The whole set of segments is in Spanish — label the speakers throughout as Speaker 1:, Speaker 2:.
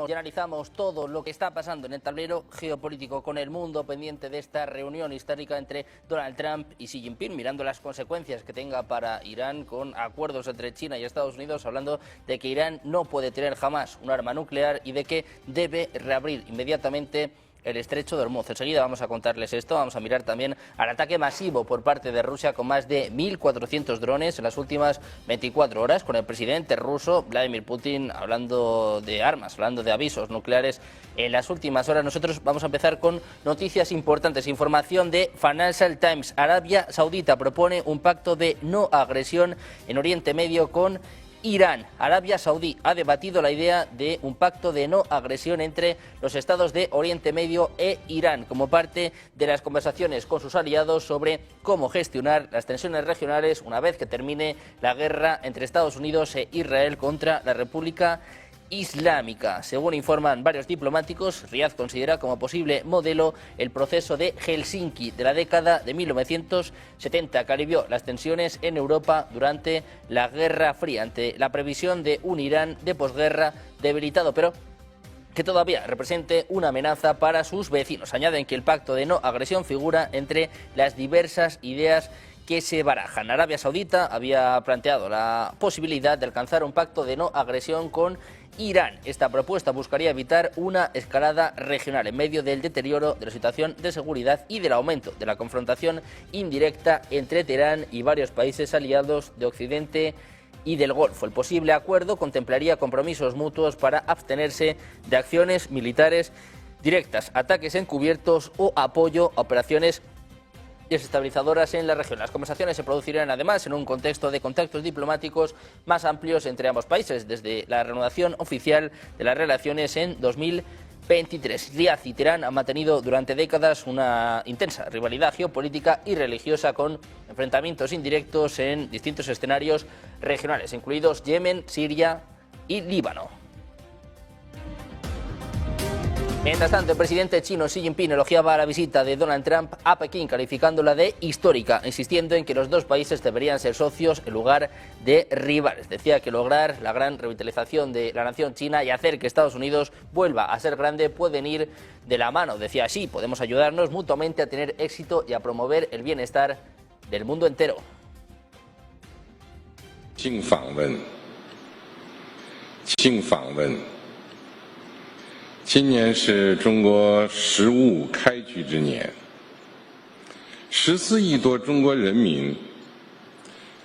Speaker 1: Y analizamos todo lo que está pasando en el tablero geopolítico con el mundo pendiente de esta reunión histórica entre Donald Trump y Xi Jinping, mirando las consecuencias que tenga para Irán con acuerdos entre China y Estados Unidos, hablando de que Irán no puede tener jamás un arma nuclear y de que debe reabrir inmediatamente el estrecho de Hormuz. Enseguida vamos a contarles esto, vamos a mirar también al ataque masivo por parte de Rusia con más de 1.400 drones en las últimas 24 horas, con el presidente ruso Vladimir Putin hablando de armas, hablando de avisos nucleares en las últimas horas. Nosotros vamos a empezar con noticias importantes, información de Financial Times. Arabia Saudita propone un pacto de no agresión en Oriente Medio con Irán. Arabia Saudí ha debatido la idea de un pacto de no agresión entre los estados de Oriente Medio e Irán como parte de las conversaciones con sus aliados sobre cómo gestionar las tensiones regionales una vez que termine la guerra entre Estados Unidos e Israel contra la República Islámica. Según informan varios diplomáticos, Riad considera como posible modelo el proceso de Helsinki de la década de 1970, que alivió las tensiones en Europa durante la Guerra Fría, ante la previsión de un Irán de posguerra debilitado, pero que todavía represente una amenaza para sus vecinos. Añaden que el pacto de no agresión figura entre las diversas ideas que se barajan. Arabia Saudita había planteado la posibilidad de alcanzar un pacto de no agresión con Irán. Esta propuesta buscaría evitar una escalada regional en medio del deterioro de la situación de seguridad y del aumento de la confrontación indirecta entre Teherán y varios países aliados de Occidente y del Golfo. El posible acuerdo contemplaría compromisos mutuos para abstenerse de acciones militares directas, ataques encubiertos o apoyo a operaciones desestabilizadoras en la región. Las conversaciones se producirían además en un contexto de contactos diplomáticos más amplios entre ambos países, desde la reanudación oficial de las relaciones en 2023. Riad y Teherán han mantenido durante décadas una intensa rivalidad geopolítica y religiosa con enfrentamientos indirectos en distintos escenarios regionales, incluidos Yemen, Siria y Líbano. Mientras tanto, el presidente chino Xi Jinping elogiaba la visita de Donald Trump a Pekín, calificándola de histórica, insistiendo en que los dos países deberían ser socios en lugar de rivales. Decía que lograr la gran revitalización de la nación china y hacer que Estados Unidos vuelva a ser grande pueden ir de la mano. Decía Xi, podemos ayudarnos mutuamente a tener éxito y a promover el bienestar del mundo entero.
Speaker 2: 请访问。今年是中国食物开局之年，14亿多中国人民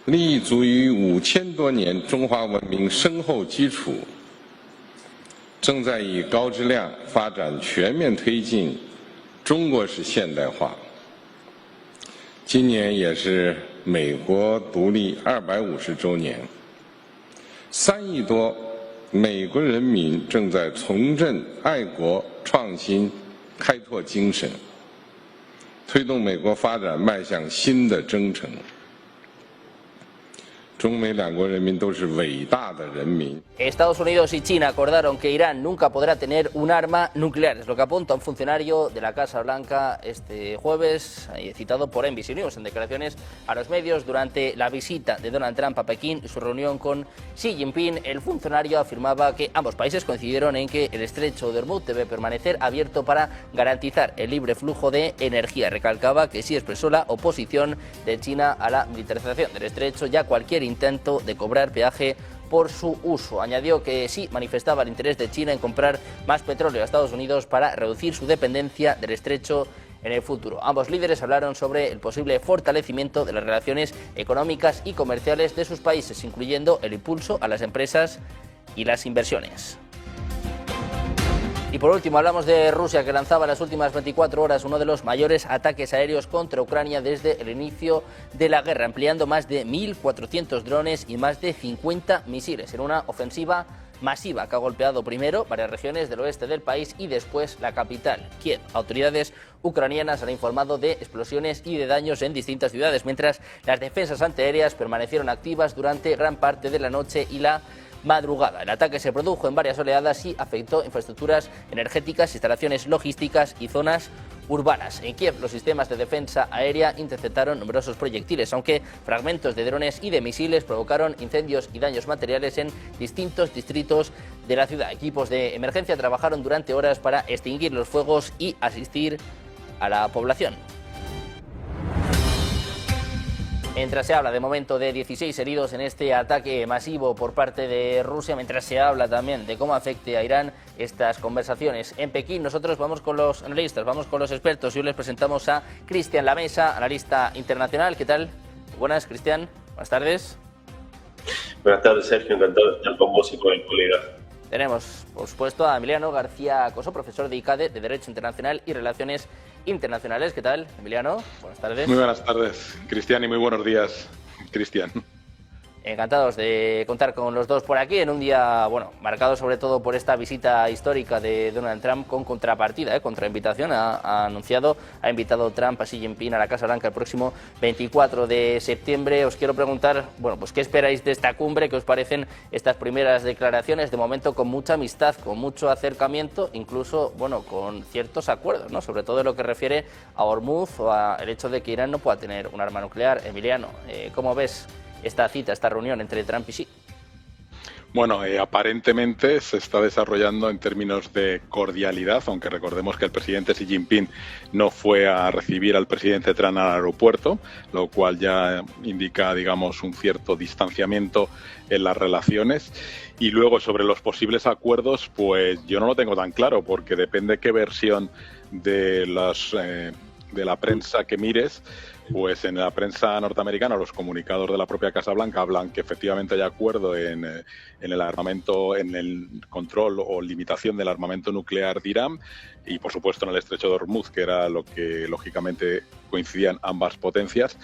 Speaker 2: 立足于5000多年中华文明深厚基础，正在以高质量发展全面推进中国式现代化。今年也是美国独立250周年，3亿多美国人民正在重振爱国创新开拓精神，推动美国发展迈向新的征程。中美两国人民都是伟大的人民。
Speaker 1: Estados Unidos y China acordaron que Irán nunca podrá tener un arma nuclear, es lo que apunta un funcionario de la Casa Blanca este jueves, citado por NBC News en declaraciones a los medios durante la visita de Donald Trump a Pekín y su reunión con Xi Jinping. El funcionario afirmaba que ambos países coincidieron en que el estrecho de Hormuz debe permanecer abierto para garantizar el libre flujo de energía. Recalcaba que sí expresó la oposición de China a la militarización del estrecho y a cualquier intento de cobrar peaje por su uso. Añadió que sí manifestaba el interés de China en comprar más petróleo a Estados Unidos para reducir su dependencia del estrecho en el futuro. Ambos líderes hablaron sobre el posible fortalecimiento de las relaciones económicas y comerciales de sus países, incluyendo el impulso a las empresas y las inversiones. Y por último hablamos de Rusia, que lanzaba en las últimas 24 horas uno de los mayores ataques aéreos contra Ucrania desde el inicio de la guerra, empleando más de 1.400 drones y más de 50 misiles en una ofensiva masiva que ha golpeado primero varias regiones del oeste del país y después la capital, Kiev. Autoridades ucranianas han informado de explosiones y de daños en distintas ciudades, mientras las defensas antiaéreas permanecieron activas durante gran parte de la noche y la madrugada. El ataque se produjo en varias oleadas y afectó infraestructuras energéticas, instalaciones logísticas y zonas urbanas. En Kiev, los sistemas de defensa aérea interceptaron numerosos proyectiles, aunque fragmentos de drones y de misiles provocaron incendios y daños materiales en distintos distritos de la ciudad. Equipos de emergencia trabajaron durante horas para extinguir los fuegos y asistir a la población. Mientras se habla de momento de 16 heridos en este ataque masivo por parte de Rusia, mientras se habla también de cómo afecte a Irán estas conversaciones en Pekín, nosotros vamos con los analistas, vamos con los expertos y hoy les presentamos a Cristian Lamesa, analista internacional. ¿Qué tal? Buenas, Cristian. Buenas tardes.
Speaker 3: Buenas tardes, Sergio. Encantado de estar con vos y con el colega.
Speaker 1: Tenemos, por supuesto, a Emiliano García Coso, profesor de ICADE, de Derecho Internacional y Relaciones Internacionales. ¿Qué tal, Emiliano? Buenas tardes.
Speaker 4: Muy buenas tardes, Cristian, y muy buenos días, Cristian.
Speaker 1: Encantados de contar con los dos por aquí en un día, bueno, marcado sobre todo por esta visita histórica de Donald Trump con contrapartida, contrainvitación. Ha invitado Trump a Xi Jinping a la Casa Blanca el próximo 24 de septiembre. Os quiero preguntar, bueno, pues qué esperáis de esta cumbre, qué os parecen estas primeras declaraciones, de momento con mucha amistad, con mucho acercamiento, incluso, bueno, con ciertos acuerdos, ¿no? Sobre todo en lo que refiere a Hormuz o al hecho de que Irán no pueda tener un arma nuclear. Emiliano, ¿cómo ves esta cita, esta reunión entre Trump y Xi?
Speaker 4: Bueno, aparentemente se está desarrollando en términos de cordialidad, aunque recordemos que el presidente Xi Jinping no fue a recibir al presidente Trump al aeropuerto, lo cual ya indica, digamos, un cierto distanciamiento en las relaciones. Y luego, sobre los posibles acuerdos, pues yo no lo tengo tan claro, porque depende qué versión de la prensa que mires. Pues en la prensa norteamericana, los comunicados de la propia Casa Blanca hablan que efectivamente hay acuerdo en el armamento, en el control o limitación del armamento nuclear de Irán y, por supuesto, en el estrecho de Hormuz, que era lo que lógicamente coincidían ambas potencias.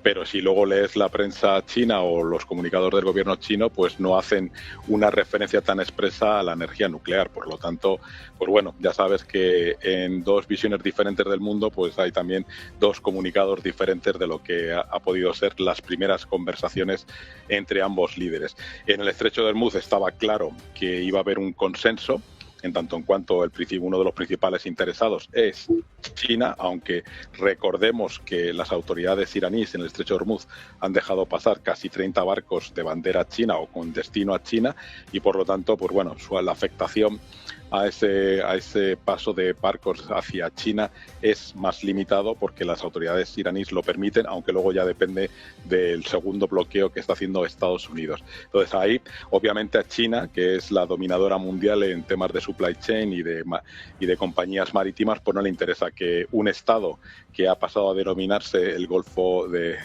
Speaker 4: Pero si luego lees la prensa china o los comunicados del gobierno chino, pues no hacen una referencia tan expresa a la energía nuclear. Por lo tanto, pues bueno, ya sabes que en dos visiones diferentes del mundo, pues hay también dos comunicados diferentes de lo que ha podido ser las primeras conversaciones entre ambos líderes. En el estrecho de Hormuz estaba claro que iba a haber un consenso, en tanto en cuanto uno de los principales interesados es China, aunque recordemos que las autoridades iraníes en el estrecho de Hormuz han dejado pasar casi 30 barcos de bandera china o con destino a China y por lo tanto, pues bueno, la afectación a ese paso de barcos hacia China es más limitado porque las autoridades iraníes lo permiten, aunque luego ya depende del segundo bloqueo que está haciendo Estados Unidos. Entonces ahí, obviamente, a China, que es la dominadora mundial en temas de supply chain y de compañías marítimas, pues no le interesa que un Estado que ha pasado a denominarse el Golfo de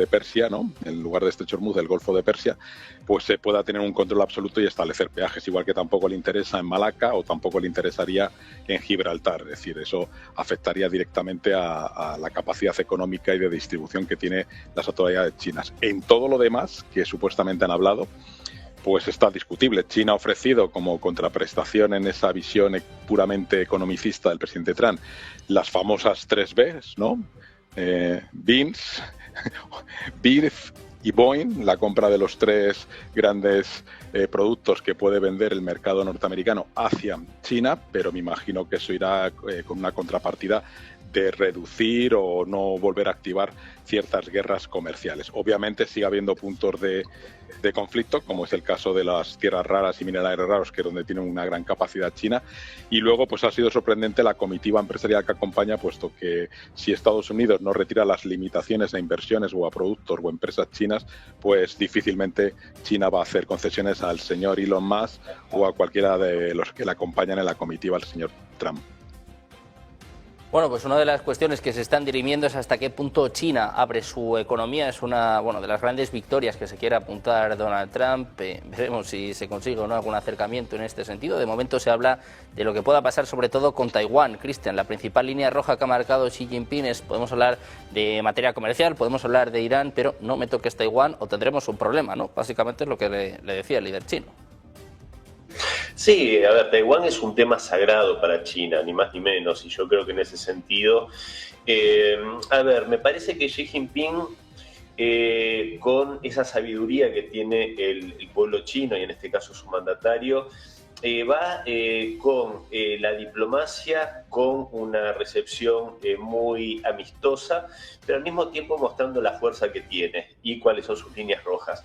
Speaker 4: Persia, ¿no? En lugar de estrecho de Hormuz, el Golfo de Persia, pues se pueda tener un control absoluto y establecer peajes, igual que tampoco le interesa en Malaca o tampoco le interesaría en Gibraltar. Es decir, eso afectaría directamente a la capacidad económica y de distribución que tienen las autoridades chinas. En todo lo demás, que supuestamente han hablado, pues está discutible. China ha ofrecido como contraprestación en esa visión puramente economicista del presidente Trump las famosas 3 Bs, ¿no? Beans, Beef y Boeing, la compra de los 3 grandes productos que puede vender el mercado norteamericano hacia China, pero me imagino que eso irá con una contrapartida de reducir o no volver a activar ciertas guerras comerciales. Obviamente sigue habiendo puntos de conflicto, como es el caso de las tierras raras y minerales raros, que es donde tienen una gran capacidad China. Y luego pues ha sido sorprendente la comitiva empresarial que acompaña, puesto que si Estados Unidos no retira las limitaciones a inversiones o a productos o empresas chinas, pues difícilmente China va a hacer concesiones al señor Elon Musk o a cualquiera de los que le acompañan en la comitiva al señor Trump.
Speaker 1: Bueno, pues una de las cuestiones que se están dirimiendo es hasta qué punto China abre su economía. Es una de las grandes victorias que se quiere apuntar Donald Trump. Veremos si se consigue o no algún acercamiento en este sentido. De momento se habla de lo que pueda pasar sobre todo con Taiwán. Cristian, la principal línea roja que ha marcado Xi Jinping es, podemos hablar de materia comercial, podemos hablar de Irán, pero no me toques Taiwán o tendremos un problema, ¿no? Básicamente es lo que le decía el líder chino.
Speaker 3: Sí, a ver, Taiwán es un tema sagrado para China, ni más ni menos, y yo creo que en ese sentido, me parece que Xi Jinping con esa sabiduría que tiene el pueblo chino, y en este caso su mandatario, va con la diplomacia, con una recepción muy amistosa, pero al mismo tiempo mostrando la fuerza que tiene y cuáles son sus líneas rojas.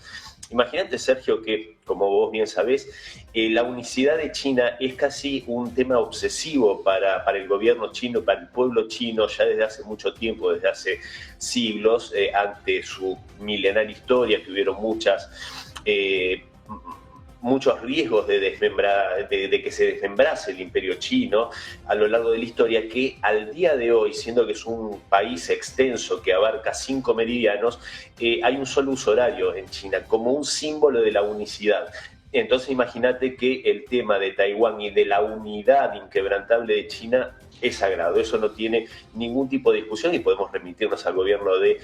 Speaker 3: Imagínate, Sergio, que, como vos bien sabés, la unicidad de China es casi un tema obsesivo para el gobierno chino, para el pueblo chino, ya desde hace mucho tiempo, desde hace siglos, ante su milenaria historia, que hubieron muchos riesgos de que se desmembrase el imperio chino a lo largo de la historia, que al día de hoy, siendo que es un país extenso que abarca 5 meridianos, hay un solo uso horario en China, como un símbolo de la unicidad. Entonces imagínate que el tema de Taiwán y de la unidad inquebrantable de China es sagrado, eso no tiene ningún tipo de discusión, y podemos remitirnos al gobierno de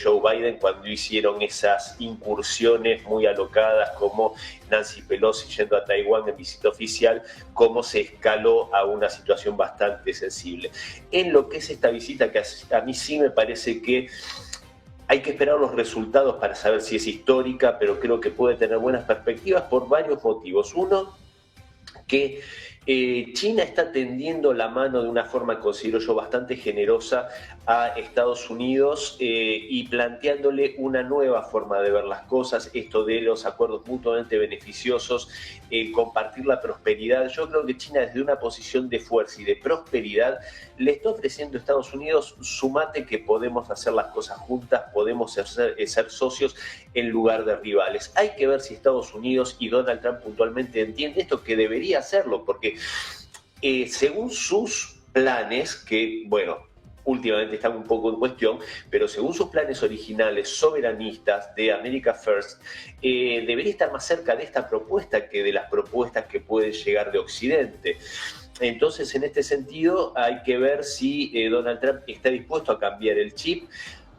Speaker 3: Joe Biden cuando hicieron esas incursiones muy alocadas, como Nancy Pelosi yendo a Taiwán en visita oficial, cómo se escaló a una situación bastante sensible. En lo que es esta visita, que a mí sí me parece que hay que esperar los resultados para saber si es histórica, pero creo que puede tener buenas perspectivas por varios motivos. Uno, que China está tendiendo la mano de una forma, considero yo, bastante generosa a Estados Unidos y planteándole una nueva forma de ver las cosas, esto de los acuerdos mutuamente beneficiosos, compartir la prosperidad. Yo creo que China, desde una posición de fuerza y de prosperidad, le está ofreciendo a Estados Unidos: sumate que podemos hacer las cosas juntas, podemos ser socios en lugar de rivales. Hay que ver si Estados Unidos y Donald Trump puntualmente entiende esto, que debería hacerlo, porque según sus planes, que bueno, últimamente están un poco en cuestión, pero según sus planes originales soberanistas de America First, debería estar más cerca de esta propuesta que de las propuestas que pueden llegar de Occidente. Entonces, en este sentido, hay que ver si Donald Trump está dispuesto a cambiar el chip.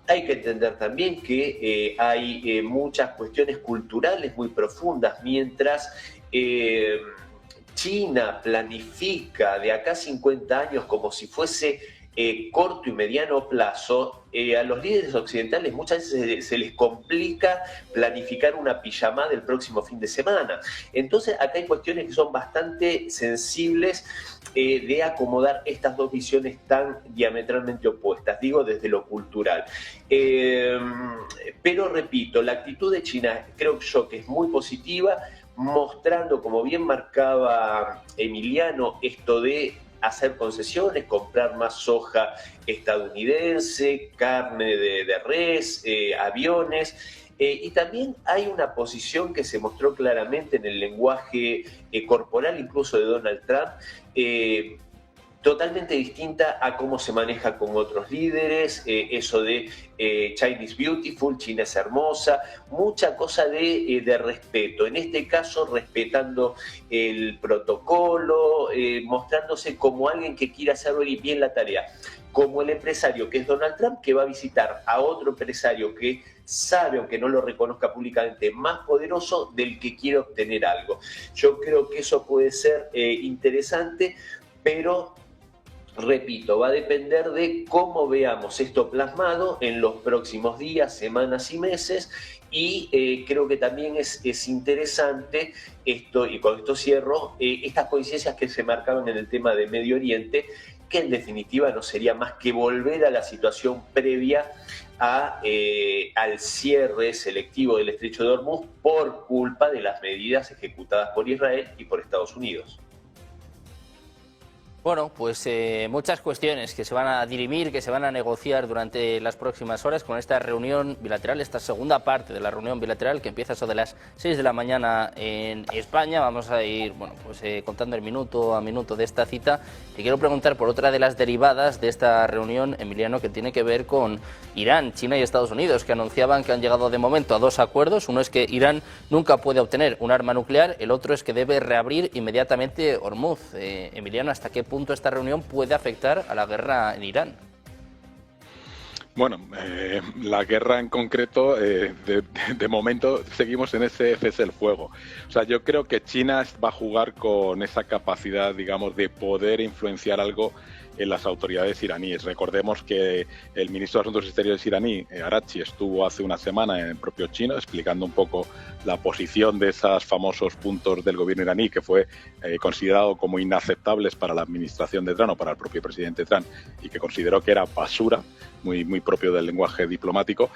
Speaker 3: Hay que entender también que hay muchas cuestiones culturales muy profundas, mientras China planifica de acá a 50 años como si fuese corto y mediano plazo. A los líderes occidentales muchas veces se les complica planificar una pijamada del próximo fin de semana. Entonces acá hay cuestiones que son bastante sensibles de acomodar estas dos visiones tan diametralmente opuestas, digo, desde lo cultural. Pero repito, la actitud de China creo yo que es muy positiva, mostrando, como bien marcaba Emiliano, esto de hacer concesiones, comprar más soja estadounidense, carne de res, aviones. Y también hay una posición que se mostró claramente en el lenguaje corporal, incluso de Donald Trump, totalmente distinta a cómo se maneja con otros líderes, eso de China is beautiful, China es hermosa, mucha cosa de respeto, en este caso respetando el protocolo, mostrándose como alguien que quiere hacer bien la tarea, como el empresario que es Donald Trump, que va a visitar a otro empresario que sabe, aunque no lo reconozca públicamente, más poderoso, del que quiere obtener algo. Yo creo que eso puede ser interesante, pero repito, va a depender de cómo veamos esto plasmado en los próximos días, semanas y meses, y creo que también es interesante esto, y con esto cierro, estas coincidencias que se marcaron en el tema de Medio Oriente, que en definitiva no sería más que volver a la situación previa al cierre selectivo del Estrecho de Hormuz por culpa de las medidas ejecutadas por Israel y por Estados Unidos.
Speaker 1: Bueno, pues muchas cuestiones que se van a dirimir, que se van a negociar durante las próximas horas con esta reunión bilateral, esta segunda parte de la reunión bilateral que empieza sobre las 6 de la mañana en España. Vamos a ir contando el minuto a minuto de esta cita. Y quiero preguntar por otra de las derivadas de esta reunión, Emiliano, que tiene que ver con Irán, China y Estados Unidos, que anunciaban que han llegado de momento a dos acuerdos. Uno es que Irán nunca puede obtener un arma nuclear, el otro es que debe reabrir inmediatamente Hormuz. Emiliano, ¿hasta qué punto esta reunión puede afectar a la guerra en Irán?
Speaker 4: Bueno, la guerra en concreto, de momento seguimos en ese cese el fuego. O sea, yo creo que China va a jugar con esa capacidad, digamos, de poder influenciar algo en las autoridades iraníes. Recordemos que el ministro de Asuntos Exteriores iraní, Araghchi, estuvo hace una semana en el propio China explicando un poco la posición de esos famosos puntos del gobierno iraní que fue considerado como inaceptables para la administración de Trump o para el propio presidente Trump y que consideró que era basura, muy propio del lenguaje diplomático,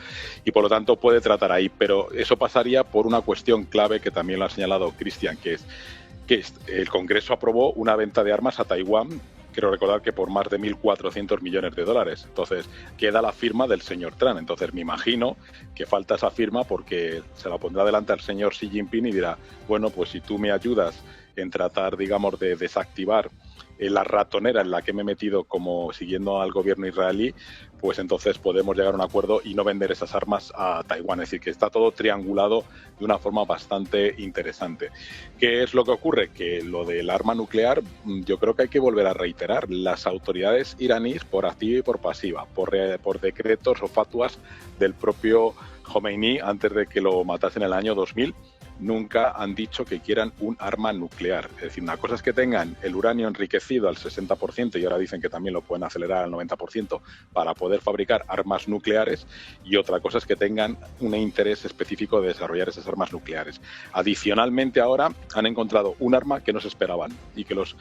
Speaker 4: y por lo tanto puede tratar ahí. Pero eso pasaría por una cuestión clave que también lo ha señalado Cristian, que es el Congreso aprobó una venta de armas a Taiwán, quiero recordar que por más de 1.400 millones de dólares. Entonces, queda la firma del señor Trump. Entonces, me imagino que falta esa firma porque se la pondrá delante al señor Xi Jinping y dirá, bueno, pues si tú me ayudas en tratar, digamos, de desactivar la ratonera en la que me he metido como siguiendo al gobierno israelí, pues entonces podemos llegar a un acuerdo y no vender esas armas a Taiwán. Es decir, que está todo triangulado de una forma bastante interesante. ¿Qué es lo que ocurre? Que lo del arma nuclear, yo creo que hay que volver a reiterar. Las autoridades iraníes, por activa y por pasiva, por decretos o fatuas del propio Khomeini antes de que lo matasen en el año 2000, nunca han dicho que quieran un arma nuclear. Es decir, una cosa es que tengan el uranio enriquecido al 60% y ahora dicen que también lo pueden acelerar al 90% para poder fabricar armas nucleares, y otra cosa es que tengan un interés específico de desarrollar esas armas nucleares. Adicionalmente, ahora han encontrado un arma que no se esperaban y que los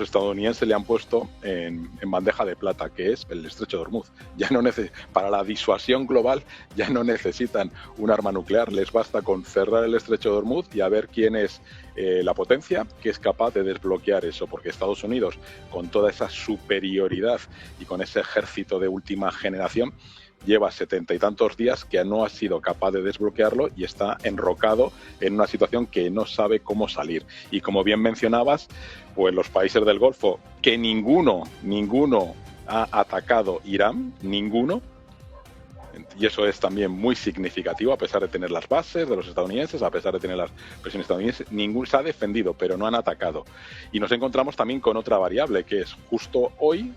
Speaker 4: estadounidenses le han puesto en bandeja de plata, que es el estrecho de Hormuz. Para la disuasión global ya no necesitan un arma nuclear, les basta con cerrar el estrecho de Hormuz y a ver quién es la potencia que es capaz de desbloquear eso, porque Estados Unidos, con toda esa superioridad y con ese ejército de última generación, lleva 70 y tantos días que no ha sido capaz de desbloquearlo y está enrocado en una situación que no sabe cómo salir. Y como bien mencionabas, pues los países del Golfo, que ninguno ha atacado Irán, ninguno, y eso es también muy significativo, a pesar de tener las bases de los estadounidenses, a pesar de tener las presiones estadounidenses, ninguno se ha defendido, pero no han atacado. Y nos encontramos también con otra variable, que es justo hoy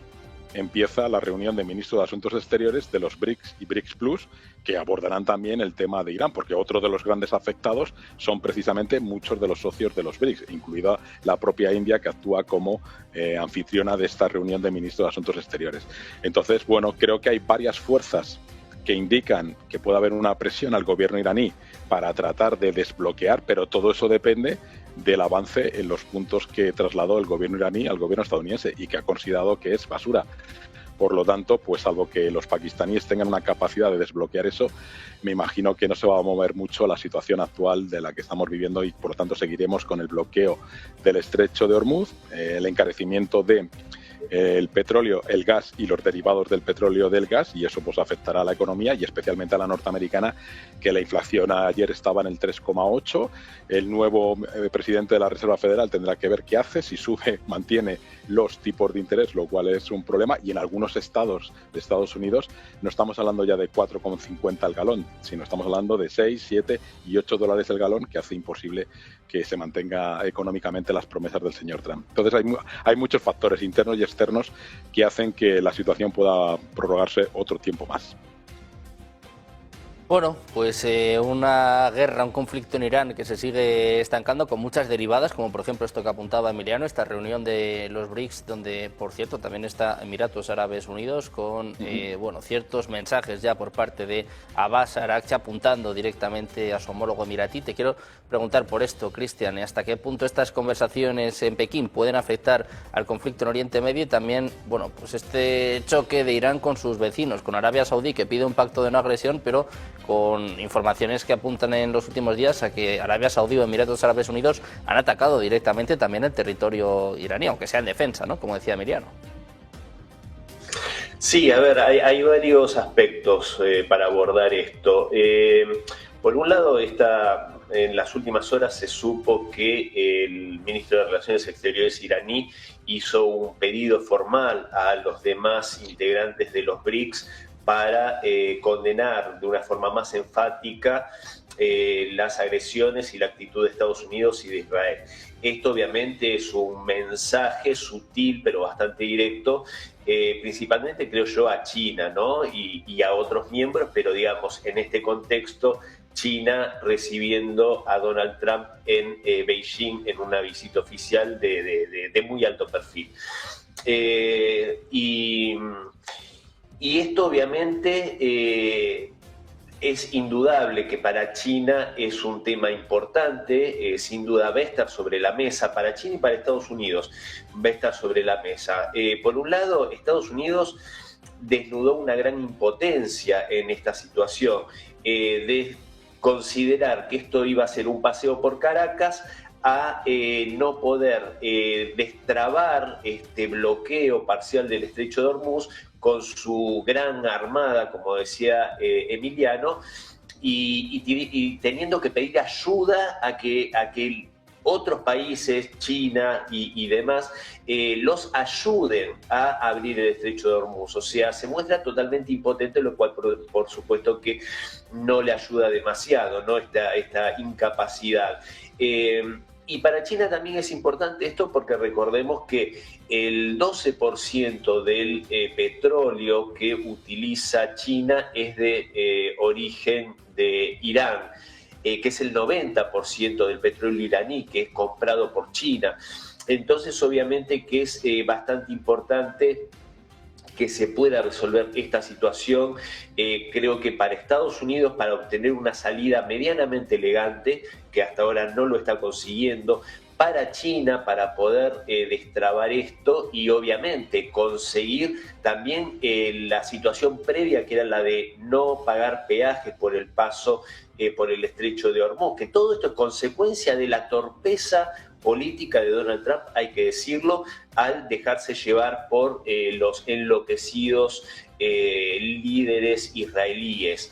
Speaker 4: empieza la reunión de ministros de Asuntos Exteriores de los BRICS y BRICS Plus, que abordarán también el tema de Irán, porque otro de los grandes afectados son precisamente muchos de los socios de los BRICS, incluida la propia India, que actúa como anfitriona de esta reunión de ministros de Asuntos Exteriores. Entonces, bueno, creo que hay varias fuerzas que indican que puede haber una presión al gobierno iraní para tratar de desbloquear, pero todo eso depende del avance en los puntos que trasladó el gobierno iraní al gobierno estadounidense y que ha considerado que es basura. Por lo tanto, pues salvo que los pakistaníes tengan una capacidad de desbloquear eso, me imagino que no se va a mover mucho la situación actual de la que estamos viviendo y por lo tanto seguiremos con el bloqueo del estrecho de Hormuz, el encarecimiento de el petróleo, el gas y los derivados del petróleo del gas, y eso pues afectará a la economía y especialmente a la norteamericana, que la inflación ayer estaba en el 3,8. El nuevo presidente de la Reserva Federal tendrá que ver qué hace, si mantiene los tipos de interés, lo cual es un problema, y en algunos estados de Estados Unidos no estamos hablando ya de 4,50 el galón, sino estamos hablando de 6, 7 y 8 dólares el galón, que hace imposible que se mantenga económicamente las promesas del señor Trump. Entonces hay muchos factores internos y externos que hacen que la situación pueda prorrogarse otro tiempo más.
Speaker 1: Bueno, pues una guerra, un conflicto en Irán que se sigue estancando con muchas derivadas, como por ejemplo esto que apuntaba Emiliano, esta reunión de los BRICS, donde por cierto también está Emiratos Árabes Unidos, con ciertos mensajes ya por parte de Abbas Araghchi apuntando directamente a su homólogo emiratí. Te quiero preguntar por esto, Cristian, ¿hasta qué punto estas conversaciones en Pekín pueden afectar al conflicto en Oriente Medio y también, pues este choque de Irán con sus vecinos, con Arabia Saudí, que pide un pacto de no agresión, pero con informaciones que apuntan en los últimos días a que Arabia Saudí o Emiratos Árabes Unidos han atacado directamente también el territorio iraní, aunque sea en defensa, ¿no? Como decía Emiliano.
Speaker 3: Sí, a ver, hay varios aspectos para abordar esto. Por un lado, en las últimas horas se supo que el ministro de Relaciones Exteriores iraní hizo un pedido formal a los demás integrantes de los BRICS para condenar de una forma más enfática las agresiones y la actitud de Estados Unidos y de Israel. Esto obviamente es un mensaje sutil pero bastante directo, principalmente creo yo a China, ¿no? y a otros miembros, pero digamos en este contexto China recibiendo a Donald Trump en Beijing en una visita oficial de muy alto perfil. Y esto obviamente es indudable que para China es un tema importante, sin duda va a estar sobre la mesa, para China y para Estados Unidos va a estar sobre la mesa. Por un lado, Estados Unidos desnudó una gran impotencia en esta situación, de considerar que esto iba a ser un paseo por Caracas, a no poder destrabar este bloqueo parcial del estrecho de Hormuz con su gran armada, como decía Emiliano, y teniendo que pedir ayuda a que otros países, China y demás, los ayuden a abrir el estrecho de Hormuz. O sea, se muestra totalmente impotente, lo cual por supuesto que no le ayuda demasiado, ¿no? Esta incapacidad. Y para China también es importante esto porque recordemos que el 12% del petróleo que utiliza China es de origen de Irán, que es el 90% del petróleo iraní que es comprado por China. Entonces, obviamente que es bastante importante que se pueda resolver esta situación. Creo que para Estados Unidos, para obtener una salida medianamente elegante, que hasta ahora no lo está consiguiendo, para China, para poder destrabar esto y obviamente conseguir también la situación previa, que era la de no pagar peaje por el paso por el estrecho de Hormuz, que todo esto es consecuencia de la torpeza política de Donald Trump, hay que decirlo, al dejarse llevar por los enloquecidos líderes israelíes.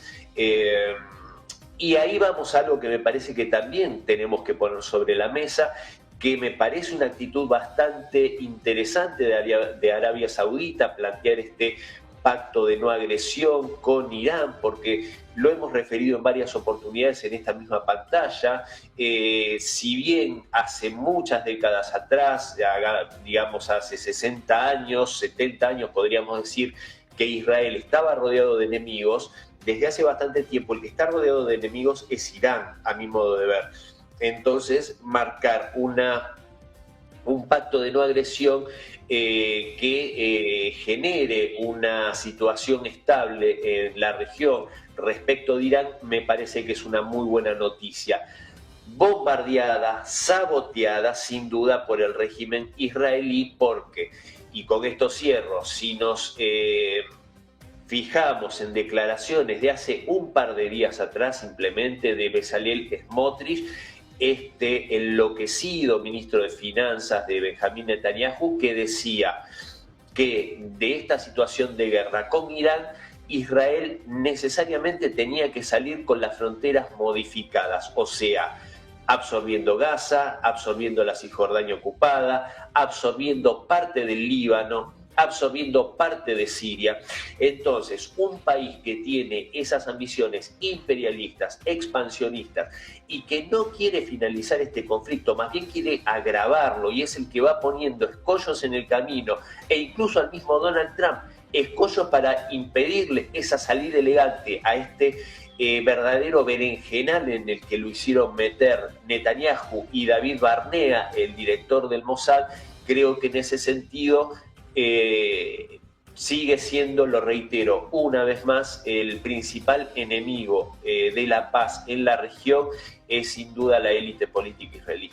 Speaker 3: Y ahí vamos a algo que me parece que también tenemos que poner sobre la mesa, que me parece una actitud bastante interesante de Arabia Saudita, plantear este pacto de no agresión con Irán, porque lo hemos referido en varias oportunidades en esta misma pantalla. Si bien hace muchas décadas atrás, digamos hace 60 años, 70 años podríamos decir, que Israel estaba rodeado de enemigos, desde hace bastante tiempo el que está rodeado de enemigos es Irán, a mi modo de ver. Entonces, marcar un pacto de no agresión que genere una situación estable en la región respecto de Irán, me parece que es una muy buena noticia. Bombardeada, saboteada sin duda por el régimen israelí, porque, y con esto cierro, si nos fijamos en declaraciones de hace un par de días atrás, simplemente de Bezalel Smotrich, este enloquecido ministro de Finanzas de Benjamín Netanyahu, que decía que de esta situación de guerra con Irán, Israel necesariamente tenía que salir con las fronteras modificadas, o sea, absorbiendo Gaza, absorbiendo la Cisjordania ocupada, absorbiendo parte del Líbano, absorbiendo parte de Siria. Entonces, un país que tiene esas ambiciones imperialistas, expansionistas, y que no quiere finalizar este conflicto, más bien quiere agravarlo, y es el que va poniendo escollos en el camino, e incluso al mismo Donald Trump, escollos para impedirle esa salida elegante a este verdadero berenjenal en el que lo hicieron meter Netanyahu y David Barnea, el director del Mossad. Creo que en ese sentido sigue siendo, lo reitero una vez más, el principal enemigo de la paz en la región es sin duda la élite política israelí.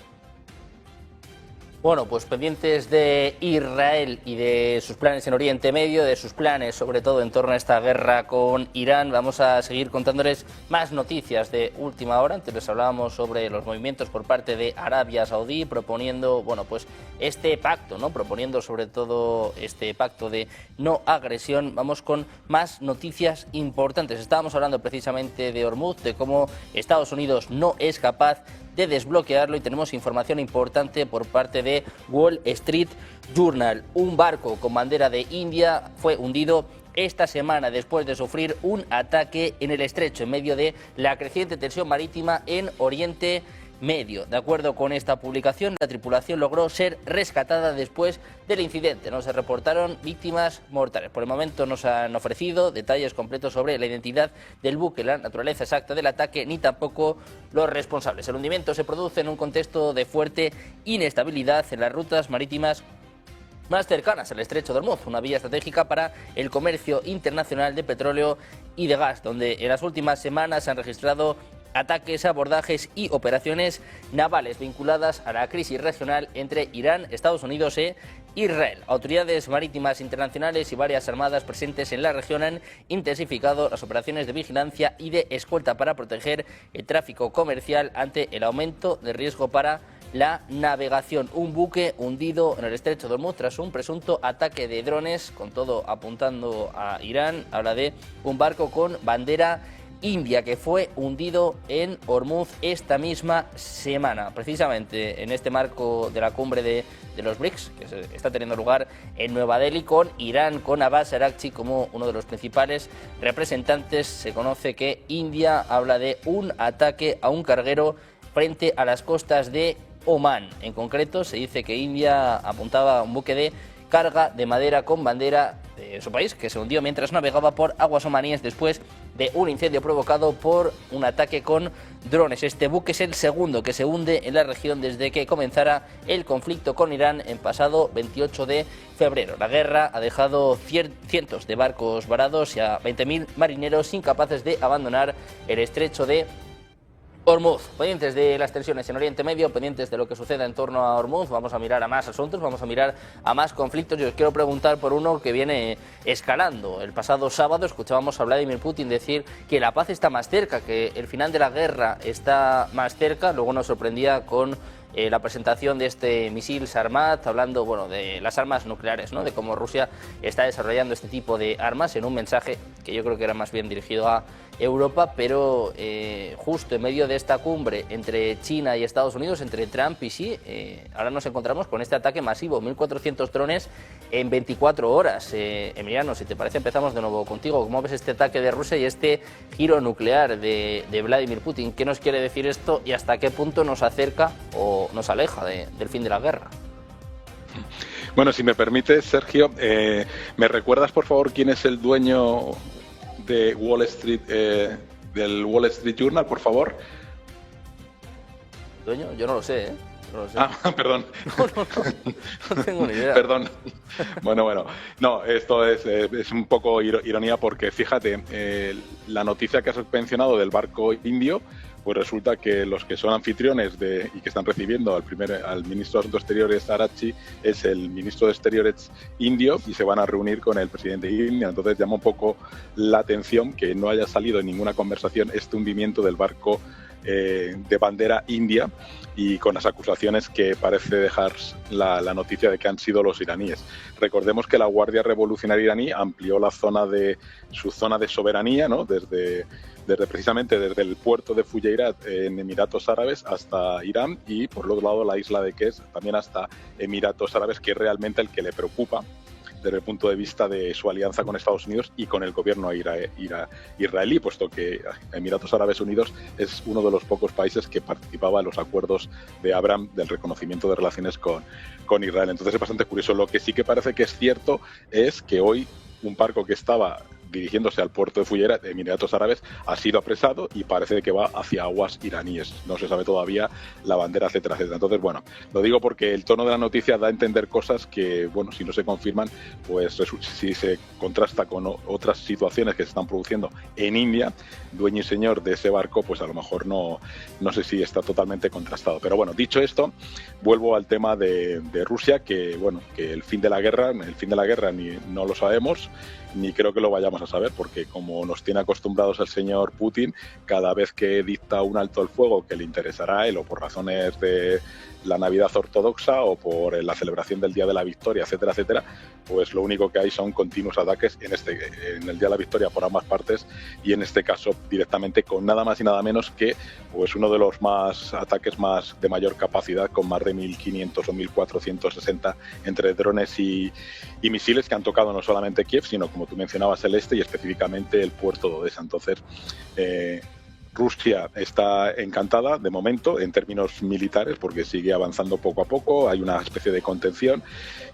Speaker 1: Bueno, pues pendientes de Israel y de sus planes en Oriente Medio, de sus planes sobre todo en torno a esta guerra con Irán, vamos a seguir contándoles más noticias de última hora. Antes les hablábamos sobre los movimientos por parte de Arabia Saudí proponiendo, bueno, pues este pacto, ¿no? Proponiendo sobre todo este pacto de no agresión. Vamos con más noticias importantes. Estábamos hablando precisamente de Hormuz, de cómo Estados Unidos no es capaz de desbloquearlo, y tenemos información importante por parte de Wall Street Journal. Un barco con bandera de India fue hundido esta semana después de sufrir un ataque en el estrecho en medio de la creciente tensión marítima en Oriente Medio. De acuerdo con esta publicación, la tripulación logró ser rescatada después del incidente. No se reportaron víctimas mortales. Por el momento no se han ofrecido detalles completos sobre la identidad del buque, la naturaleza exacta del ataque, ni tampoco los responsables. El hundimiento se produce en un contexto de fuerte inestabilidad en las rutas marítimas más cercanas al estrecho de Hormuz, una vía estratégica para el comercio internacional de petróleo y de gas, donde en las últimas semanas se han registrado ataques, abordajes y operaciones navales vinculadas a la crisis regional entre Irán, Estados Unidos e Israel. Autoridades marítimas internacionales y varias armadas presentes en la región han intensificado las operaciones de vigilancia y de escolta para proteger el tráfico comercial ante el aumento de riesgo para la navegación. Un buque hundido en el estrecho de Hormuz tras un presunto ataque de drones, con todo apuntando a Irán. Habla de un barco con bandera india que fue hundido en Hormuz esta misma semana, precisamente en este marco de la cumbre de los BRICS, que está teniendo lugar en Nueva Delhi, con Irán, con Abbas Araghchi como uno de los principales representantes. Se conoce que India habla de un ataque a un carguero frente a las costas de Omán. En concreto, se dice que India apuntaba a un buque de carga de madera con bandera de su país, que se hundió mientras navegaba por aguas omaníes después de un incendio provocado por un ataque con drones. Este buque es el segundo que se hunde en la región desde que comenzara el conflicto con Irán el pasado 28 de febrero. La guerra ha dejado cientos de barcos varados y a 20.000 marineros incapaces de abandonar el estrecho de Hormuz. Pendientes de las tensiones en Oriente Medio, pendientes de lo que suceda en torno a Hormuz, vamos a mirar a más asuntos, vamos a mirar a más conflictos. Yo os quiero preguntar por uno que viene escalando. El pasado sábado escuchábamos a Vladimir Putin decir que la paz está más cerca, que el final de la guerra está más cerca. Luego nos sorprendía con la presentación de este misil Sarmat, hablando de las armas nucleares, ¿no? De cómo Rusia está desarrollando este tipo de armas, en un mensaje que yo creo que era más bien dirigido a Europa, pero justo en medio de esta cumbre entre China y Estados Unidos, entre Trump y Xi, ahora nos encontramos con este ataque masivo, 1.400 drones en 24 horas. Emiliano, si te parece, empezamos de nuevo contigo. ¿Cómo ves este ataque de Rusia y este giro nuclear de Vladimir Putin? ¿Qué nos quiere decir esto y hasta qué punto nos acerca o nos aleja del fin de la guerra?
Speaker 4: Bueno, si me permites, Sergio, ¿me recuerdas, por favor, quién es el dueño de Wall Street, del Wall Street Journal, por favor?
Speaker 1: ¿Dueño? Yo no lo sé, ¿eh? No lo sé.
Speaker 4: Ah, perdón.
Speaker 1: No tengo ni idea.
Speaker 4: Perdón. Bueno. No, esto es un poco ironía porque, fíjate, la noticia que has mencionado del barco indio, pues resulta que los que son anfitriones y que están recibiendo al ministro de Asuntos Exteriores Araghchi es el ministro de Exteriores indio y se van a reunir con el presidente de India. Entonces llama un poco la atención que no haya salido en ninguna conversación este hundimiento del barco de bandera india, y con las acusaciones que parece dejar la noticia de que han sido los iraníes. Recordemos que la Guardia Revolucionaria iraní amplió su zona de soberanía, ¿no? Precisamente desde el puerto de Fujairah en Emiratos Árabes hasta Irán, y por el otro lado la isla de Kez también hasta Emiratos Árabes, que es realmente el que le preocupa desde el punto de vista de su alianza con Estados Unidos y con el gobierno israelí, puesto que Emiratos Árabes Unidos es uno de los pocos países que participaba en los acuerdos de Abraham del reconocimiento de relaciones con Israel. Entonces es bastante curioso. Lo que sí que parece que es cierto es que hoy un barco que estaba dirigiéndose al puerto de Fujairah de Emiratos Árabes ha sido apresado y parece que va hacia aguas iraníes. No se sabe todavía la bandera, etcétera, etcétera. Entonces, bueno, lo digo porque el tono de la noticia da a entender cosas que, bueno, si no se confirman, pues si se contrasta con otras situaciones que se están produciendo en India, dueño y señor de ese barco, pues a lo mejor no sé si está totalmente contrastado. Pero bueno, dicho esto, vuelvo al tema de Rusia, que bueno, que el fin de la guerra ni no lo sabemos, ni creo que lo vayamos a saber, porque como nos tiene acostumbrados el señor Putin, cada vez que dicta un alto el fuego que le interesará a él, o por razones de la Navidad ortodoxa o por la celebración del Día de la Victoria, etcétera, etcétera, pues lo único que hay son continuos ataques en el Día de la Victoria por ambas partes, y en este caso directamente con nada más y nada menos que pues uno de los ataques más de mayor capacidad, con más de 1.500 o 1.460 entre drones y misiles que han tocado no solamente Kiev, sino, como tú mencionabas, el este y específicamente el puerto de Odesa. Entonces, Rusia está encantada de momento en términos militares porque sigue avanzando poco a poco, hay una especie de contención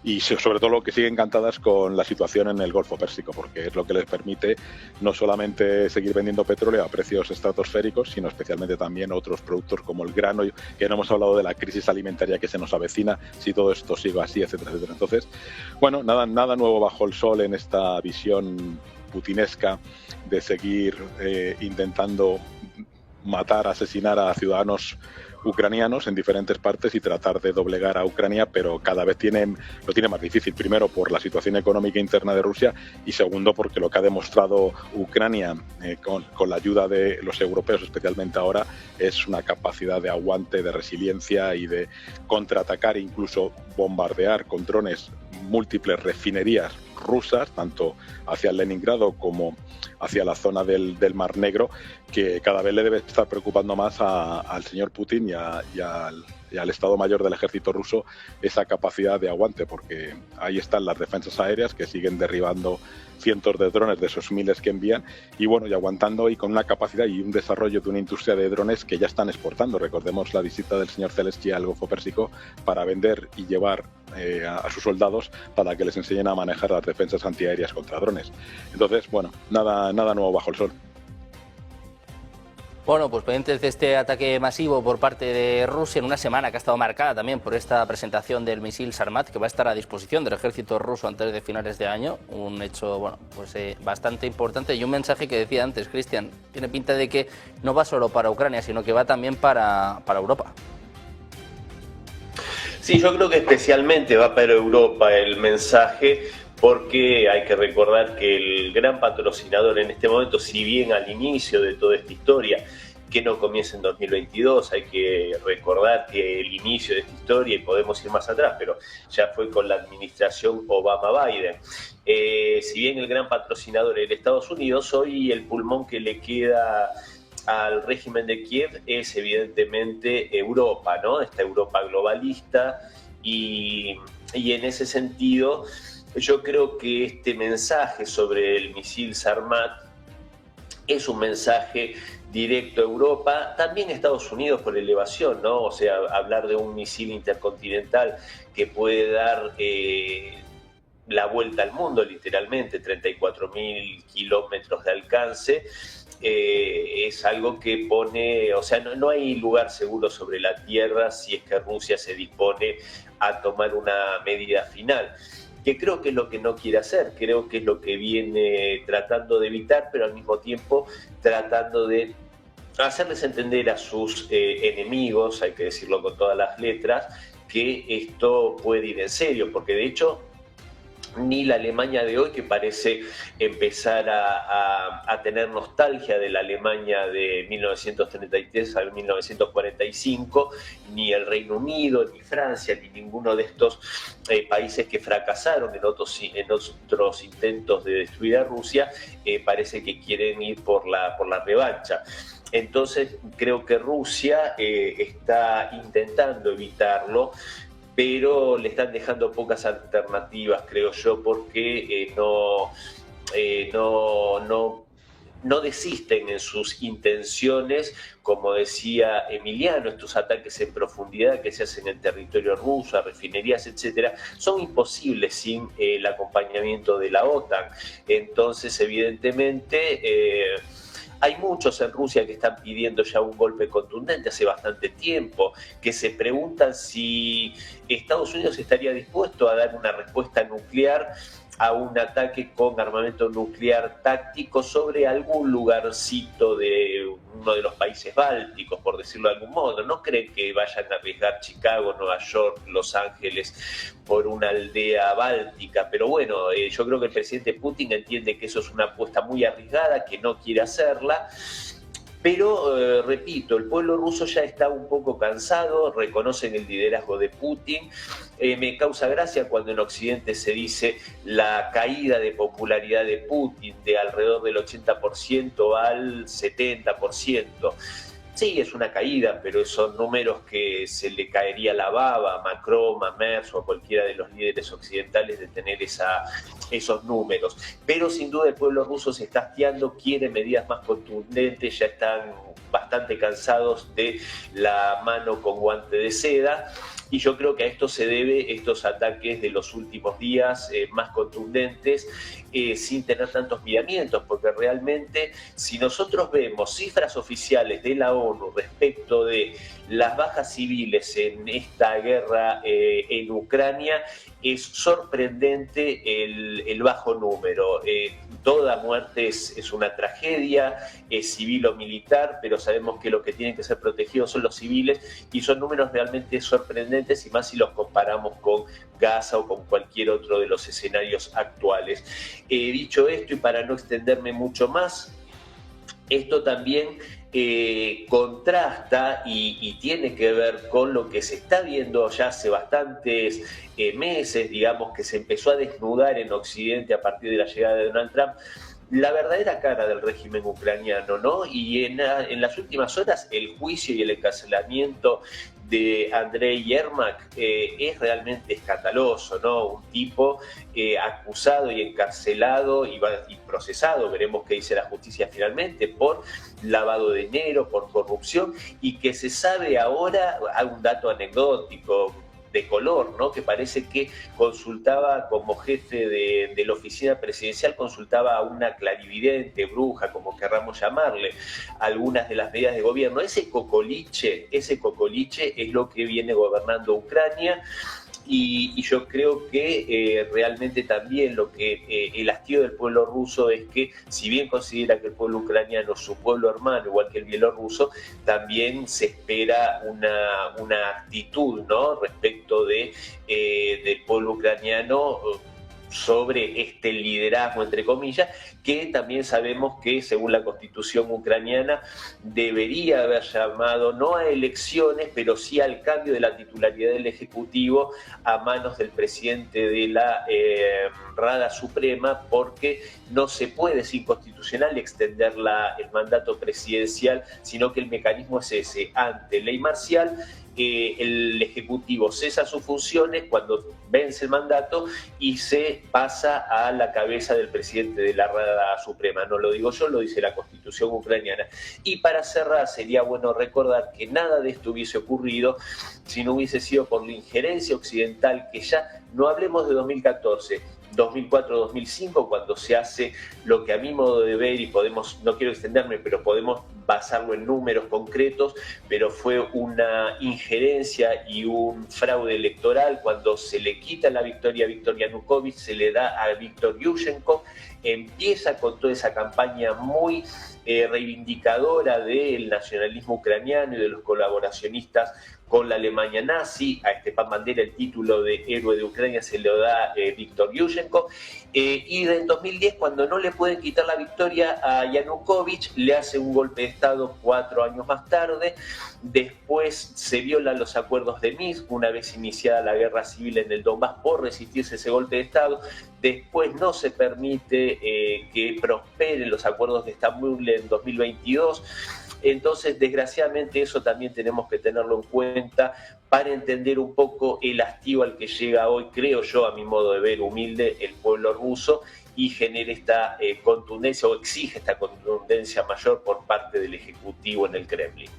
Speaker 4: y sobre todo lo que sigue encantada es con la situación en el Golfo Pérsico porque es lo que les permite no solamente seguir vendiendo petróleo a precios estratosféricos, sino especialmente también otros productos como el grano, que no hemos hablado de la crisis alimentaria que se nos avecina si todo esto sigue así, etcétera, etcétera. Entonces, bueno, nada nuevo bajo el sol en esta visión putinesca de seguir intentando matar, asesinar a ciudadanos ucranianos en diferentes partes y tratar de doblegar a Ucrania, pero cada vez lo tiene más difícil. Primero, por la situación económica interna de Rusia y segundo, porque lo que ha demostrado Ucrania con la ayuda de los europeos, especialmente ahora, es una capacidad de aguante, de resiliencia y de contraatacar, incluso bombardear con drones múltiples refinerías rusas, tanto hacia Leningrado como hacia la zona del Mar Negro, que cada vez le debe estar preocupando más al señor Putin y al Estado Mayor del Ejército ruso esa capacidad de aguante, porque ahí están las defensas aéreas que siguen derribando cientos de drones de esos miles que envían y bueno, y aguantando y con una capacidad y un desarrollo de una industria de drones que ya están exportando. Recordemos la visita del señor Zelensky al Golfo Pérsico para vender y llevar a sus soldados para que les enseñen a manejar las defensas antiaéreas contra drones. Entonces, bueno, nada nuevo bajo el sol.
Speaker 1: Bueno, pues pendientes de este ataque masivo por parte de Rusia en una semana que ha estado marcada también por esta presentación del misil Sarmat, que va a estar a disposición del ejército ruso antes de finales de año. Un hecho, bueno, pues bastante importante y un mensaje que decía antes, Cristian, tiene pinta de que no va solo para Ucrania, sino que va también para Europa.
Speaker 3: Sí, yo creo que especialmente va para Europa el mensaje, porque hay que recordar que el gran patrocinador en este momento, si bien al inicio de toda esta historia, que no comienza en 2022, hay que recordar que el inicio de esta historia, y podemos ir más atrás, pero ya fue con la administración Obama-Biden. Si bien el gran patrocinador es Estados Unidos, hoy el pulmón que le queda al régimen de Kiev es evidentemente Europa, ¿no? Esta Europa globalista y en ese sentido yo creo que este mensaje sobre el misil Sarmat es un mensaje directo a Europa, también a Estados Unidos por elevación, ¿no? O sea, hablar de un misil intercontinental que puede dar la vuelta al mundo, literalmente, 34.000 kilómetros de alcance, es algo que pone, o sea, no hay lugar seguro sobre la tierra si es que Rusia se dispone a tomar una medida final, que creo que es lo que no quiere hacer, creo que es lo que viene tratando de evitar, pero al mismo tiempo tratando de hacerles entender a sus enemigos, hay que decirlo con todas las letras, que esto puede ir en serio, porque de hecho ni la Alemania de hoy, que parece empezar a tener nostalgia de la Alemania de 1933 a 1945, ni el Reino Unido, ni Francia, ni ninguno de estos países que fracasaron en otros intentos de destruir a Rusia, parece que quieren ir por la revancha. Entonces creo que Rusia está intentando evitarlo, pero le están dejando pocas alternativas, creo yo, porque no desisten en sus intenciones, como decía Emiliano, estos ataques en profundidad que se hacen en territorio ruso, a refinerías, etcétera, son imposibles sin el acompañamiento de la OTAN. Entonces, evidentemente, hay muchos en Rusia que están pidiendo ya un golpe contundente hace bastante tiempo, que se preguntan si Estados Unidos estaría dispuesto a dar una respuesta nuclear a un ataque con armamento nuclear táctico sobre algún lugarcito de uno de los países bálticos, por decirlo de algún modo. No creen que vayan a arriesgar Chicago, Nueva York, Los Ángeles por una aldea báltica, pero bueno, yo creo que el presidente Putin entiende que eso es una apuesta muy arriesgada, que no quiere hacerla. Pero, repito, el pueblo ruso ya está un poco cansado, reconocen el liderazgo de Putin. Me causa gracia cuando en Occidente se dice la caída de popularidad de Putin de alrededor del 80% al 70%. Sí, es una caída, pero son números que se le caería la baba a Macron, a Merz o a cualquiera de los líderes occidentales de tener esa esos números. Pero sin duda el pueblo ruso se está hastiando, quiere medidas más contundentes, ya están bastante cansados de la mano con guante de seda. Y yo creo que a esto se debe estos ataques de los últimos días más contundentes, sin tener tantos miramientos, porque realmente si nosotros vemos cifras oficiales de la ONU respecto de las bajas civiles en esta guerra en Ucrania, es sorprendente el bajo número. Toda muerte es una tragedia, civil o militar, pero sabemos que los que tienen que ser protegidos son los civiles y son números realmente sorprendentes, y más si los comparamos con Gaza o con cualquier otro de los escenarios actuales. Dicho esto, y para no extenderme mucho más, esto también contrasta y tiene que ver con lo que se está viendo ya hace bastantes meses, digamos, que se empezó a desnudar en Occidente a partir de la llegada de Donald Trump, la verdadera cara del régimen ucraniano, ¿no? Y en las últimas horas el juicio y el encarcelamiento de Andrei Yermak es realmente escandaloso, ¿no? Un tipo acusado y encarcelado y procesado, veremos qué dice la justicia finalmente, por lavado de dinero, por corrupción, y que se sabe ahora, hay un dato anecdótico de color, ¿no? Que parece que consultaba como jefe de la oficina presidencial, consultaba a una clarividente, bruja, como querramos llamarle, algunas de las medidas de gobierno. Ese cocoliche es lo que viene gobernando Ucrania. Y yo creo que realmente también el hastío del pueblo ruso es que, si bien considera que el pueblo ucraniano es su pueblo hermano, igual que el bielorruso, también se espera una actitud, ¿no?, respecto del pueblo ucraniano sobre este liderazgo, entre comillas, que también sabemos que, según la constitución ucraniana, debería haber llamado no a elecciones, pero sí al cambio de la titularidad del Ejecutivo a manos del presidente de la Rada Suprema, porque no se puede, es inconstitucional, extender el mandato presidencial, sino que el mecanismo es ese: ante ley marcial, el Ejecutivo cesa sus funciones cuando vence el mandato y se pasa a la cabeza del presidente de la Rada Suprema. No lo digo yo, lo dice la Constitución ucraniana. Y para cerrar, sería bueno recordar que nada de esto hubiese ocurrido si no hubiese sido por la injerencia occidental, que ya no hablemos de 2014, 2004-2005, cuando se hace lo que, a mi modo de ver, y podemos, no quiero extenderme, pero podemos basarlo en números concretos, pero fue una injerencia y un fraude electoral cuando se le quita la victoria a Viktor Yanukovych, se le da a Viktor Yushchenko. Empieza con toda esa campaña muy reivindicadora del nacionalismo ucraniano y de los colaboracionistas con la Alemania nazi. A Stepan Bandera el título de héroe de Ucrania se lo da Viktor Yushchenko. Y en 2010, cuando no le pueden quitar la victoria a Yanukovych, le hace un golpe de Estado 4 años más tarde. Después se violan los acuerdos de Minsk, una vez iniciada la guerra civil en el Donbass, por resistirse ese golpe de Estado. Después no se permite que prosperen los acuerdos de Estambul en 2022. Entonces, desgraciadamente, eso también tenemos que tenerlo en cuenta para entender un poco el hastío al que llega hoy, creo yo, a mi modo de ver humilde, el pueblo ruso, y genera esta contundencia, o exige esta contundencia mayor por parte del Ejecutivo en el Kremlin.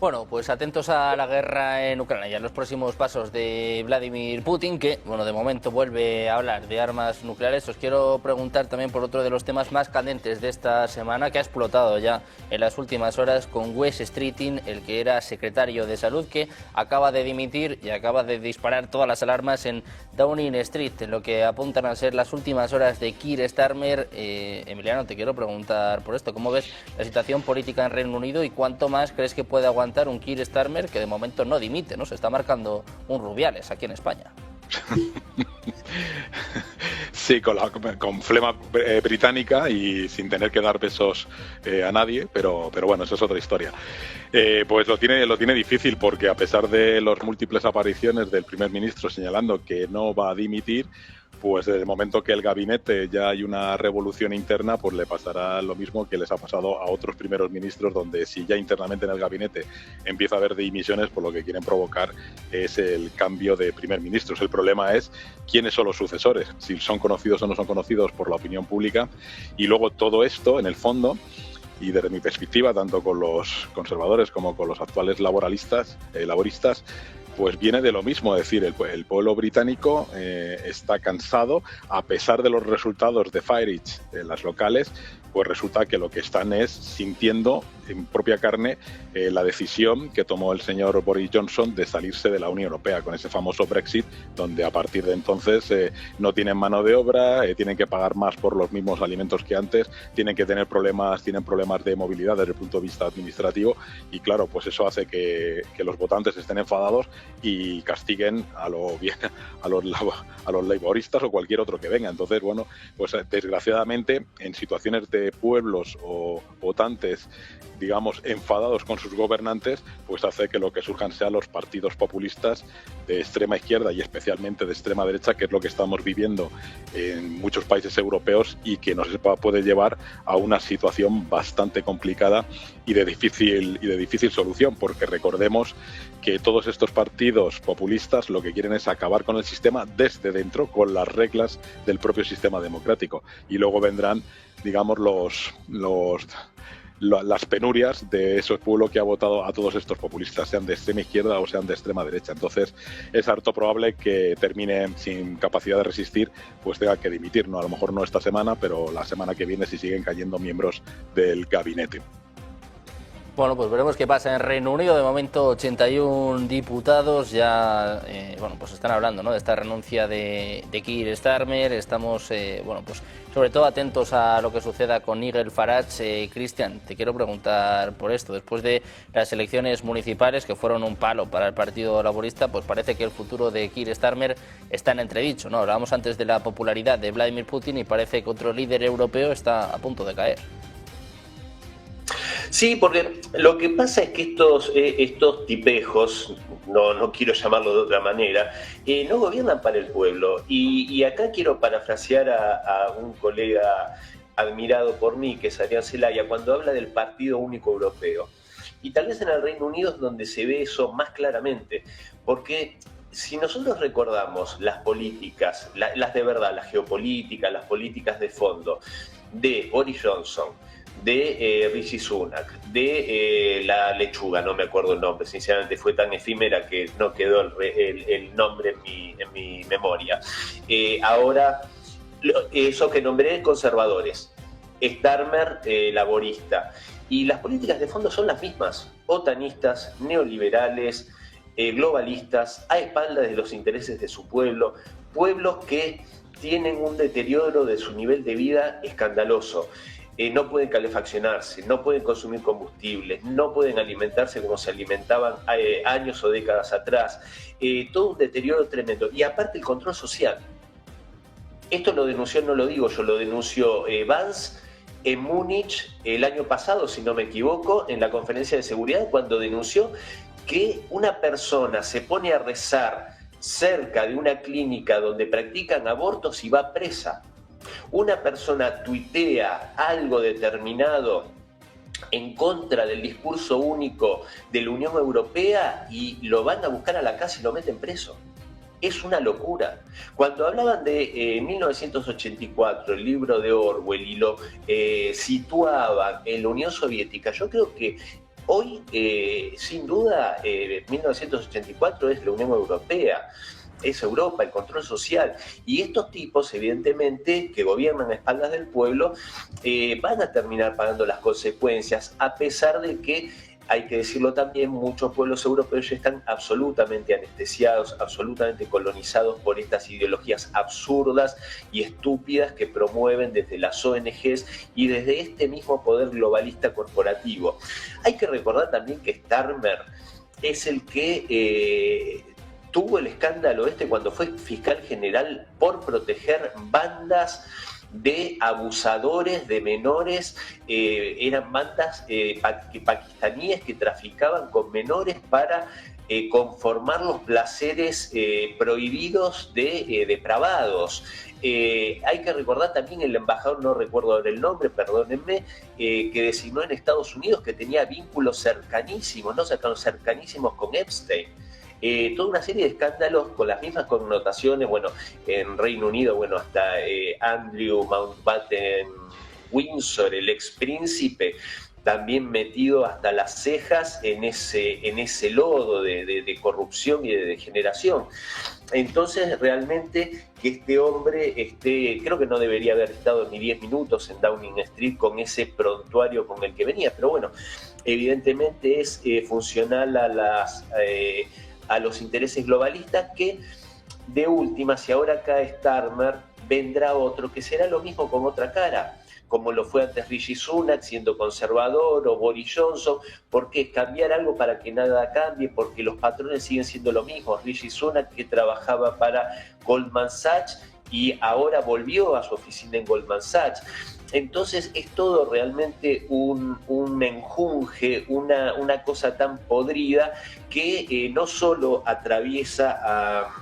Speaker 1: Bueno, pues atentos a la guerra en Ucrania y a los próximos pasos de Vladimir Putin, que, bueno, de momento vuelve a hablar de armas nucleares. Os quiero preguntar también por otro de los temas más candentes de esta semana, que ha explotado ya en las últimas horas, con Wes Streeting, el que era secretario de Salud, que acaba de dimitir y acaba de disparar todas las alarmas en Downing Street, en lo que apuntan a ser las últimas horas de Keir Starmer. Emiliano, te quiero preguntar por esto. ¿Cómo ves la situación política en Reino Unido y cuánto más crees que puede aguantar un Keir Starmer que de momento no dimite, ¿no? Se está marcando un Rubiales aquí en España.
Speaker 4: Sí, con flema británica y sin tener que dar besos a nadie, pero bueno, eso es otra historia. Pues lo tiene difícil, porque a pesar de las múltiples apariciones del primer ministro señalando que no va a dimitir, pues desde el momento que el gabinete ya hay una revolución interna, pues le pasará lo mismo que les ha pasado a otros primeros ministros, donde si ya internamente en el gabinete empieza a haber dimisiones, pues lo que quieren provocar es el cambio de primer ministros. El problema es quiénes son los sucesores, si son conocidos o no son conocidos por la opinión pública, y luego todo esto, en el fondo, y desde mi perspectiva, tanto con los conservadores como con los actuales laboristas, pues viene de lo mismo, es decir, el pueblo británico está cansado, a pesar de los resultados de Farage en las locales, pues resulta que lo que están es sintiendo en propia carne la decisión que tomó el señor Boris Johnson de salirse de la Unión Europea con ese famoso Brexit, donde a partir de entonces no tienen mano de obra, tienen que pagar más por los mismos alimentos que antes, tienen problemas de movilidad desde el punto de vista administrativo, y claro, pues eso hace que los votantes estén enfadados y castiguen a los laboristas o cualquier otro que venga. Entonces, bueno, pues desgraciadamente en situaciones de pueblos o votantes, digamos, enfadados con sus gobernantes, pues hace que lo que surjan sean los partidos populistas de extrema izquierda y especialmente de extrema derecha, que es lo que estamos viviendo en muchos países europeos y que nos puede llevar a una situación bastante complicada y de difícil solución, porque recordemos que todos estos partidos populistas lo que quieren es acabar con el sistema desde dentro, con las reglas del propio sistema democrático, y luego vendrán, digamos, las penurias de ese pueblo que ha votado a todos estos populistas, sean de extrema izquierda o sean de extrema derecha. Entonces es harto probable que termine sin capacidad de resistir, pues tenga que dimitir, ¿no? A lo mejor no esta semana, pero la semana que viene, si siguen cayendo miembros del gabinete.
Speaker 1: Bueno, pues veremos qué pasa en Reino Unido. De momento 81 diputados ya, pues están hablando, ¿no?, de esta renuncia de Keir Starmer. Estamos, pues sobre todo atentos a lo que suceda con Nigel Farage. Cristian, te quiero preguntar por esto. Después de las elecciones municipales, que fueron un palo para el Partido Laborista, pues parece que el futuro de Keir Starmer está en entredicho, ¿no? Hablábamos antes de la popularidad de Vladimir Putin y parece que otro líder europeo está a punto de caer.
Speaker 3: Sí, porque lo que pasa es que estos tipejos, no quiero llamarlo de otra manera, no gobiernan para el pueblo. Y acá quiero parafrasear a un colega admirado por mí, que es Adrián Celaya, cuando habla del Partido Único Europeo. Y tal vez en el Reino Unido es donde se ve eso más claramente, porque si nosotros recordamos las políticas, las de verdad, las geopolíticas, las políticas de fondo de Boris Johnson, de Rishi Sunak, de la lechuga, no me acuerdo el nombre, sinceramente fue tan efímera que no quedó el nombre en mi memoria. Ahora, eso que nombré, conservadores, Starmer, laborista, y las políticas de fondo son las mismas, otanistas, neoliberales, globalistas, a espaldas de los intereses de su pueblo, pueblos que tienen un deterioro de su nivel de vida escandaloso. No pueden calefaccionarse, no pueden consumir combustibles, no pueden alimentarse como se alimentaban años o décadas atrás. Todo un deterioro tremendo. Y aparte el control social. Esto lo denunció, no lo digo yo, lo denunció Vance en Múnich el año pasado, si no me equivoco, en la conferencia de seguridad, cuando denunció que una persona se pone a rezar cerca de una clínica donde practican abortos y va presa. Una persona tuitea algo determinado en contra del discurso único de la Unión Europea y lo van a buscar a la casa y lo meten preso. Es una locura. Cuando hablaban de 1984, el libro de Orwell, y lo situaban en la Unión Soviética, yo creo que hoy, sin duda, 1984 es la Unión Europea. Es Europa, el control social. Y estos tipos, evidentemente, que gobiernan a espaldas del pueblo, van a terminar pagando las consecuencias, a pesar de que, hay que decirlo también, muchos pueblos europeos ya están absolutamente anestesiados, absolutamente colonizados por estas ideologías absurdas y estúpidas que promueven desde las ONGs y desde este mismo poder globalista corporativo. Hay que recordar también que Starmer es el que tuvo el escándalo cuando fue fiscal general por proteger bandas de abusadores de menores, eran bandas pakistaníes que traficaban con menores para conformar los placeres prohibidos de depravados. Hay que recordar también el embajador, no recuerdo ahora el nombre, perdónenme, que designó en Estados Unidos, que tenía vínculos cercanísimos, no cercanísimos con Epstein. Toda una serie de escándalos con las mismas connotaciones, bueno, en Reino Unido, bueno, hasta Andrew Mountbatten Windsor, el ex príncipe, también metido hasta las cejas en ese lodo de corrupción y de degeneración. Entonces, realmente, que este hombre creo que no debería haber estado ni 10 minutos en Downing Street con ese prontuario con el que venía, pero bueno, evidentemente es funcional a los intereses globalistas, que de última, si ahora cae Starmer, vendrá otro que será lo mismo con otra cara, como lo fue antes Rishi Sunak, siendo conservador, o Boris Johnson. ¿Por qué? Cambiar algo para que nada cambie, porque los patrones siguen siendo lo mismo. Rishi Sunak, que trabajaba para Goldman Sachs y ahora volvió a su oficina en Goldman Sachs. Entonces es todo realmente un menjunje, una cosa tan podrida que no solo atraviesa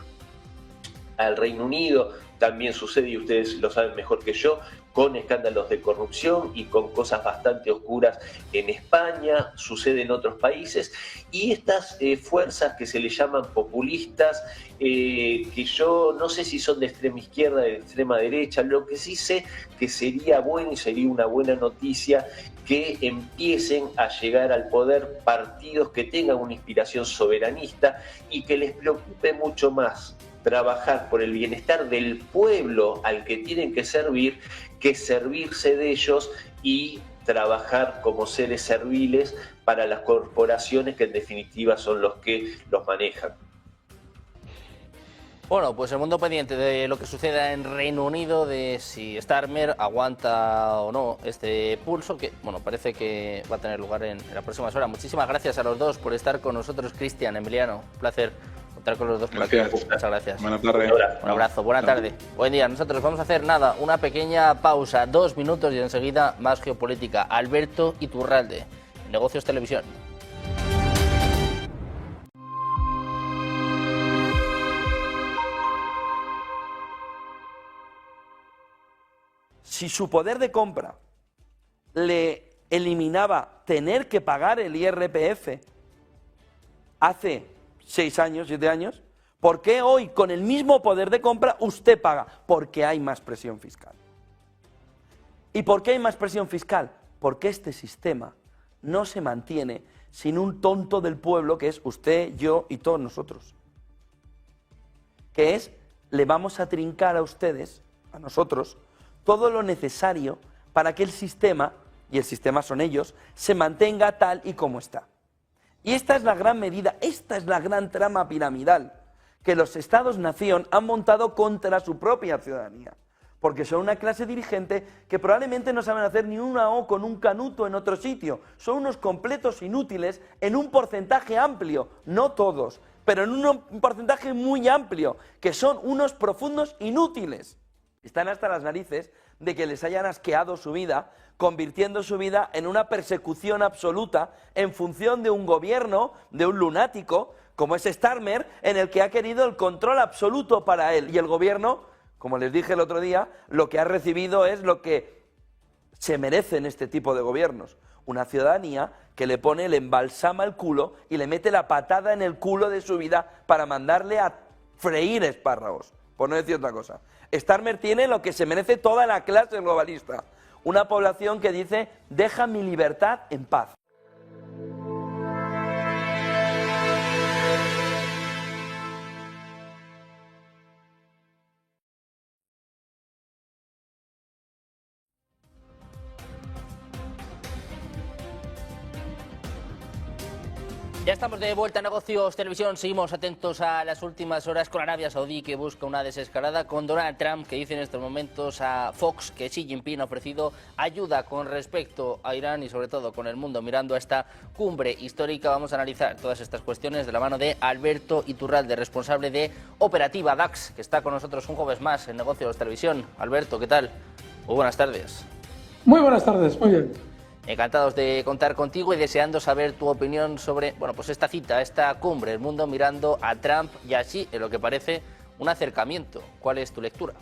Speaker 3: al Reino Unido, también sucede, y ustedes lo saben mejor que yo, con escándalos de corrupción y con cosas bastante oscuras en España, sucede en otros países, y estas fuerzas que se le llaman populistas, que yo no sé si son de extrema izquierda, de extrema derecha, lo que sí sé que sería bueno y sería una buena noticia que empiecen a llegar al poder partidos que tengan una inspiración soberanista y que les preocupe mucho más trabajar por el bienestar del pueblo al que tienen que servir, que servirse de ellos y trabajar como seres serviles para las corporaciones, que en definitiva son los que los manejan.
Speaker 1: Bueno, pues el mundo pendiente de lo que suceda en Reino Unido, de si Starmer aguanta o no este pulso, que bueno, parece que va a tener lugar en las próximas horas. Muchísimas gracias a los dos por estar con nosotros, Cristian, Emiliano. Un placer contar con los dos por aquí. Muchas gracias.
Speaker 4: Buenas tardes.
Speaker 1: Un abrazo, buena tarde. Buen día. Nosotros vamos a hacer nada, una pequeña pausa, 2 minutos y enseguida más geopolítica. Alberto Iturralde, Negocios Televisión.
Speaker 5: Si su poder de compra le eliminaba tener que pagar el IRPF hace 6 años, 7 años, ¿por qué hoy con el mismo poder de compra usted paga? Porque hay más presión fiscal. ¿Y por qué hay más presión fiscal? Porque este sistema no se mantiene sin un tonto del pueblo que es usted, yo y todos nosotros. Que es, le vamos a trincar a ustedes, a nosotros, todo lo necesario para que el sistema, y el sistema son ellos, se mantenga tal y como está. Y esta es la gran medida, esta es la gran trama piramidal que los Estados-nación han montado contra su propia ciudadanía. Porque son una clase dirigente que probablemente no saben hacer ni una O con un canuto en otro sitio. Son unos completos inútiles en un porcentaje amplio, no todos, pero en un porcentaje muy amplio, que son unos profundos inútiles. Están hasta las narices de que les hayan asqueado su vida, convirtiendo su vida en una persecución absoluta en función de un gobierno, de un lunático, como es Starmer, en el que ha querido el control absoluto para él. Y el gobierno, como les dije el otro día, lo que ha recibido es lo que se merecen este tipo de gobiernos. Una ciudadanía que le pone, le embalsama el culo y le mete la patada en el culo de su vida para mandarle a freír espárragos, por no decir otra cosa. Starmer tiene lo que se merece toda la clase globalista, una población que dice, deja mi libertad en paz.
Speaker 1: Ya estamos de vuelta a Negocios Televisión, seguimos atentos a las últimas horas con Arabia Saudí, que busca una desescalada, con Donald Trump, que dice en estos momentos a Fox que Xi Jinping ha ofrecido ayuda con respecto a Irán y sobre todo con el mundo mirando a esta cumbre histórica. Vamos a analizar todas estas cuestiones de la mano de Alberto Iturralde, responsable de Operativa DAX, que está con nosotros un jueves más en Negocios Televisión. Alberto, ¿qué tal? Muy buenas tardes.
Speaker 6: Muy buenas tardes, muy bien.
Speaker 1: Encantados de contar contigo y deseando saber tu opinión sobre, bueno, pues esta cita, esta cumbre, el mundo mirando a Trump y a Xi, en lo que parece un acercamiento. ¿Cuál es tu lectura?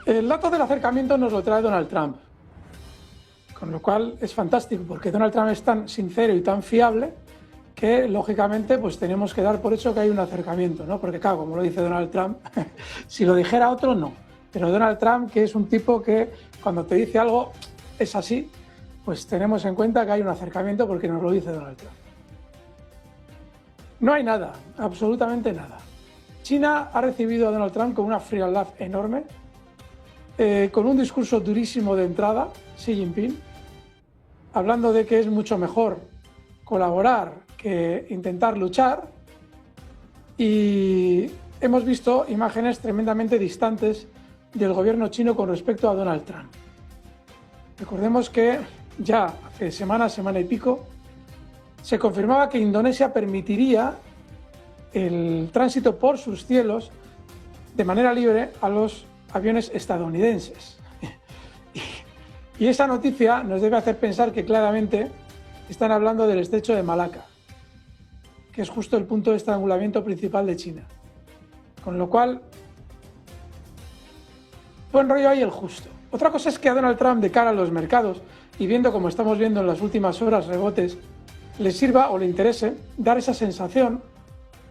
Speaker 6: El dato del acercamiento nos lo trae Donald Trump, con lo cual es fantástico, porque Donald Trump es tan sincero y tan fiable que, lógicamente, pues tenemos que dar por hecho que hay un acercamiento, ¿no? Porque, claro, como lo dice Donald Trump, si lo dijera otro, no. Pero Donald Trump, que es un tipo que cuando te dice algo es así, pues tenemos en cuenta que hay un acercamiento porque nos lo dice Donald Trump. No hay nada, absolutamente nada. China ha recibido a Donald Trump con una frialdad enorme, con un discurso durísimo de entrada, Xi Jinping, hablando de que es mucho mejor colaborar que intentar luchar, y hemos visto imágenes tremendamente distantes del gobierno chino con respecto a Donald Trump. Recordemos que ya hace semana y pico, se confirmaba que Indonesia permitiría el tránsito por sus cielos de manera libre a los aviones estadounidenses. Y esa noticia nos debe hacer pensar que claramente están hablando del estrecho de Malaca, que es justo el punto de estrangulamiento principal de China. Con lo cual, buen rollo hay el justo. Otra cosa es que a Donald Trump, de cara a los mercados, y viendo como estamos viendo en las últimas horas rebotes, le sirva o le interese dar esa sensación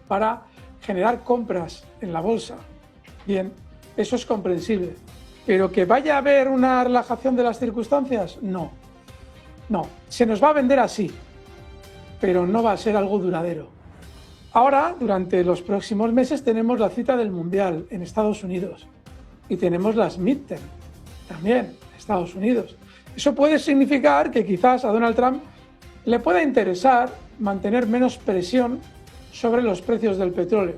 Speaker 6: para generar compras en la bolsa. Bien, eso es comprensible. Pero que vaya a haber una relajación de las circunstancias, no. No, se nos va a vender así, pero no va a ser algo duradero. Ahora, durante los próximos meses, tenemos la cita del Mundial en Estados Unidos y tenemos las midterm también en Estados Unidos. Eso puede significar que quizás a Donald Trump le pueda interesar mantener menos presión sobre los precios del petróleo.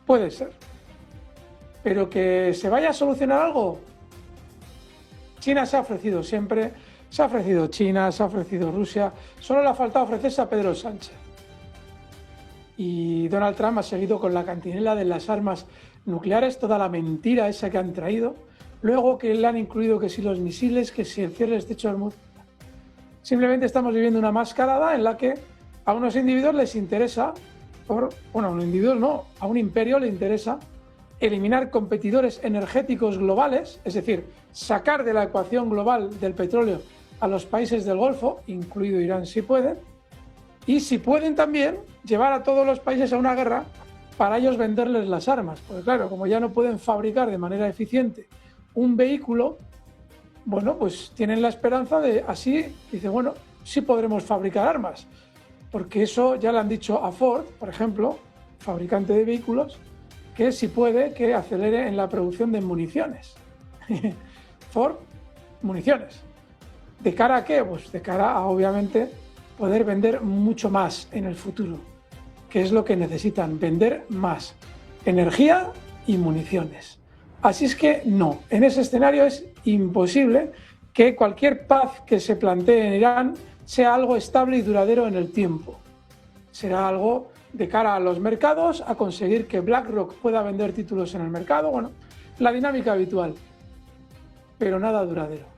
Speaker 6: Puede ser. Pero que se vaya a solucionar algo. China se ha ofrecido siempre, se ha ofrecido China, se ha ofrecido Rusia, solo le ha faltado ofrecerse a Pedro Sánchez. Y Donald Trump ha seguido con la cantinela de las armas nucleares, toda la mentira esa que han traído, luego que le han incluido que si los misiles, que si el cierre del estrecho de Hormuz. Simplemente estamos viviendo una mascarada en la que a unos individuos les interesa, a unos individuos no, a un imperio le interesa eliminar competidores energéticos globales, es decir, sacar de la ecuación global del petróleo a los países del Golfo, incluido Irán si pueden, y si pueden también llevar a todos los países a una guerra para ellos venderles las armas. Porque claro, como ya no pueden fabricar de manera eficiente un vehículo, bueno, pues tienen la esperanza de así, dice, bueno, sí podremos fabricar armas. Porque eso ya le han dicho a Ford, por ejemplo, fabricante de vehículos, que si puede que acelere en la producción de municiones. Ford, municiones. ¿De cara a qué? Pues de cara a, obviamente, poder vender mucho más en el futuro, que es lo que necesitan, vender más. Energía y municiones. Así es que no, en ese escenario es imposible que cualquier paz que se plantee en Irán sea algo estable y duradero en el tiempo. Será algo de cara a los mercados, a conseguir que BlackRock pueda vender títulos en el mercado, bueno, la dinámica habitual, pero nada duradero.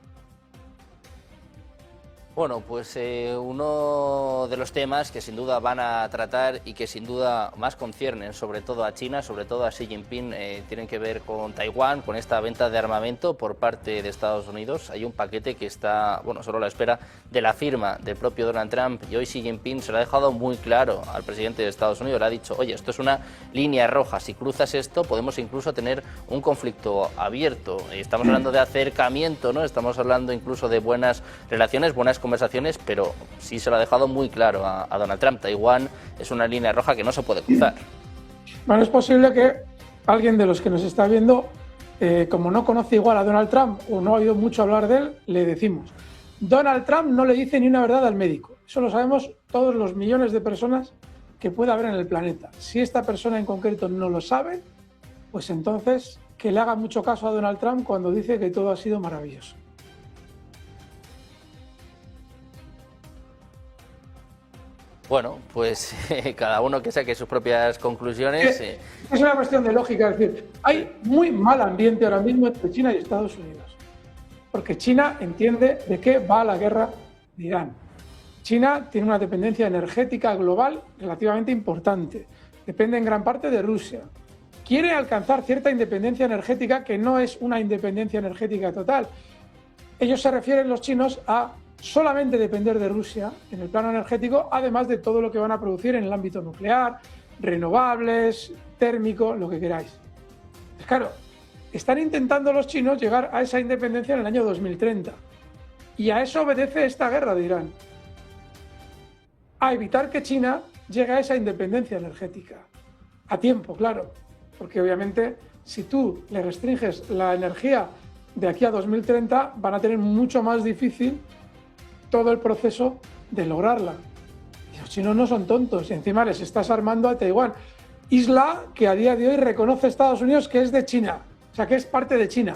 Speaker 1: Bueno, pues uno de los temas que sin duda van a tratar y que sin duda más conciernen sobre todo a China, sobre todo a Xi Jinping, tienen que ver con Taiwán, con esta venta de armamento por parte de Estados Unidos. Hay un paquete que está, bueno, solo a la espera de la firma del propio Donald Trump, y hoy Xi Jinping se lo ha dejado muy claro al presidente de Estados Unidos. Le ha dicho, oye, esto es una línea roja, si cruzas esto podemos incluso tener un conflicto abierto. Estamos hablando de acercamiento, ¿no? Estamos hablando incluso de buenas relaciones, buenas conversaciones, pero sí se lo ha dejado muy claro a Donald Trump. Taiwán es una línea roja que no se puede cruzar.
Speaker 6: Bueno, es posible que alguien de los que nos está viendo, como no conoce igual a Donald Trump o no ha oído mucho hablar de él, le decimos, Donald Trump no le dice ni una verdad al médico. Eso lo sabemos todos los millones de personas que puede haber en el planeta. Si esta persona en concreto no lo sabe, pues entonces que le haga mucho caso a Donald Trump cuando dice que todo ha sido maravilloso.
Speaker 1: Bueno, pues cada uno que saque sus propias conclusiones.
Speaker 6: Es una cuestión de lógica, es decir, hay muy mal ambiente ahora mismo entre China y Estados Unidos, porque China entiende de qué va la guerra de Irán. China tiene una dependencia energética global relativamente importante, depende en gran parte de Rusia. Quiere alcanzar cierta independencia energética que no es una independencia energética total. Ellos se refieren, los chinos, a solamente depender de Rusia en el plano energético, además de todo lo que van a producir en el ámbito nuclear, renovables, térmico, lo que queráis. Pues claro, están intentando los chinos llegar a esa independencia en el año 2030. Y a eso obedece esta guerra de Irán. A evitar que China llegue a esa independencia energética. A tiempo, claro. Porque obviamente, si tú le restringes la energía de aquí a 2030, van a tener mucho más difícil todo el proceso de lograrla. Y los chinos no son tontos, y encima les estás armando a Taiwán, isla que a día de hoy reconoce Estados Unidos que es de China, o sea que es parte de China.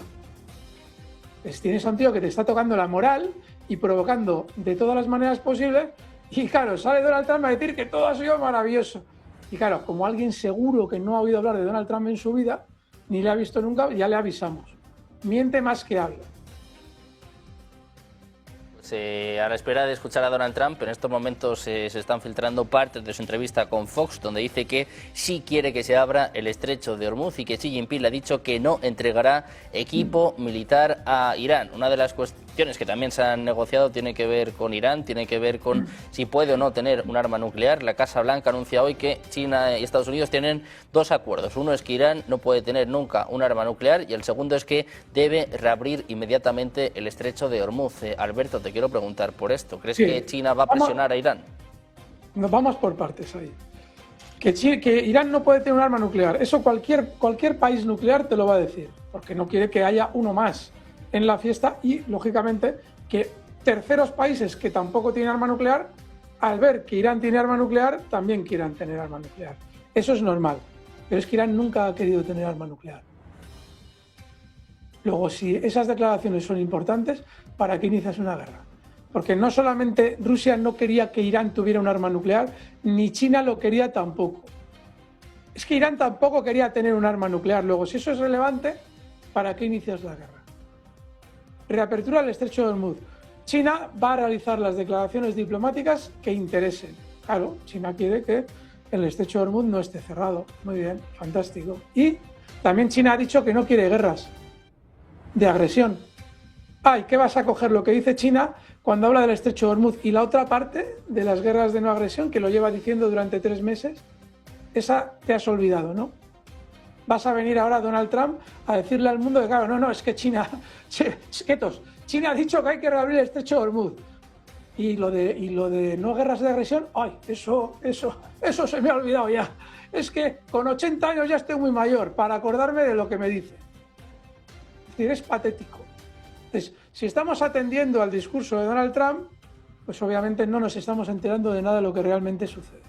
Speaker 6: Pues tienes a un tío que te está tocando la moral y provocando de todas las maneras posibles, y claro, sale Donald Trump a decir que todo ha sido maravilloso. Y claro, como alguien seguro que no ha oído hablar de Donald Trump en su vida, ni le ha visto nunca, ya le avisamos. Miente más que habla.
Speaker 1: A la espera de escuchar a Donald Trump, en estos momentos se están filtrando partes de su entrevista con Fox, donde dice que sí quiere que se abra el estrecho de Hormuz y que Xi Jinping le ha dicho que no entregará equipo militar a Irán. Una de las cuestiones que también se han negociado tiene que ver con Irán, tiene que ver con si puede o no tener un arma nuclear. La Casa Blanca anuncia hoy que China y Estados Unidos tienen dos acuerdos. Uno es que Irán no puede tener nunca un arma nuclear y el segundo es que debe reabrir inmediatamente el estrecho de Hormuz. Alberto, te quiero preguntar por esto. ¿Crees que China va a presionar a Irán?
Speaker 6: Nos vamos por partes ahí. Que Irán no puede tener un arma nuclear. Eso cualquier país nuclear te lo va a decir, porque no quiere que haya uno más en la fiesta y, lógicamente, que terceros países que tampoco tienen arma nuclear, al ver que Irán tiene arma nuclear, también quieran tener arma nuclear. Eso es normal, pero es que Irán nunca ha querido tener arma nuclear. Luego, si esas declaraciones son importantes, ¿para qué inicias una guerra? Porque no solamente Rusia no quería que Irán tuviera un arma nuclear, ni China lo quería tampoco. Es que Irán tampoco quería tener un arma nuclear. Luego, si eso es relevante, ¿para qué inicias la guerra? Reapertura del estrecho de Hormuz. China va a realizar las declaraciones diplomáticas que interesen. Claro, China quiere que el estrecho de Hormuz no esté cerrado. Muy bien, fantástico. Y también China ha dicho que no quiere guerras de agresión. Ay, ¿qué vas a coger lo que dice China cuando habla del estrecho de Hormuz y la otra parte de las guerras de no agresión, que lo lleva diciendo durante 3 meses? Esa te has olvidado, ¿no? Vas a venir ahora Donald Trump a decirle al mundo que, claro, no, es que China, quietos, China ha dicho que hay que reabrir el estrecho de Hormuz. Y lo de no guerras de agresión, ay, eso se me ha olvidado ya. Es que con 80 años ya estoy muy mayor para acordarme de lo que me dice. Es decir, es patético. Entonces, si estamos atendiendo al discurso de Donald Trump, pues obviamente no nos estamos enterando de nada de lo que realmente sucede.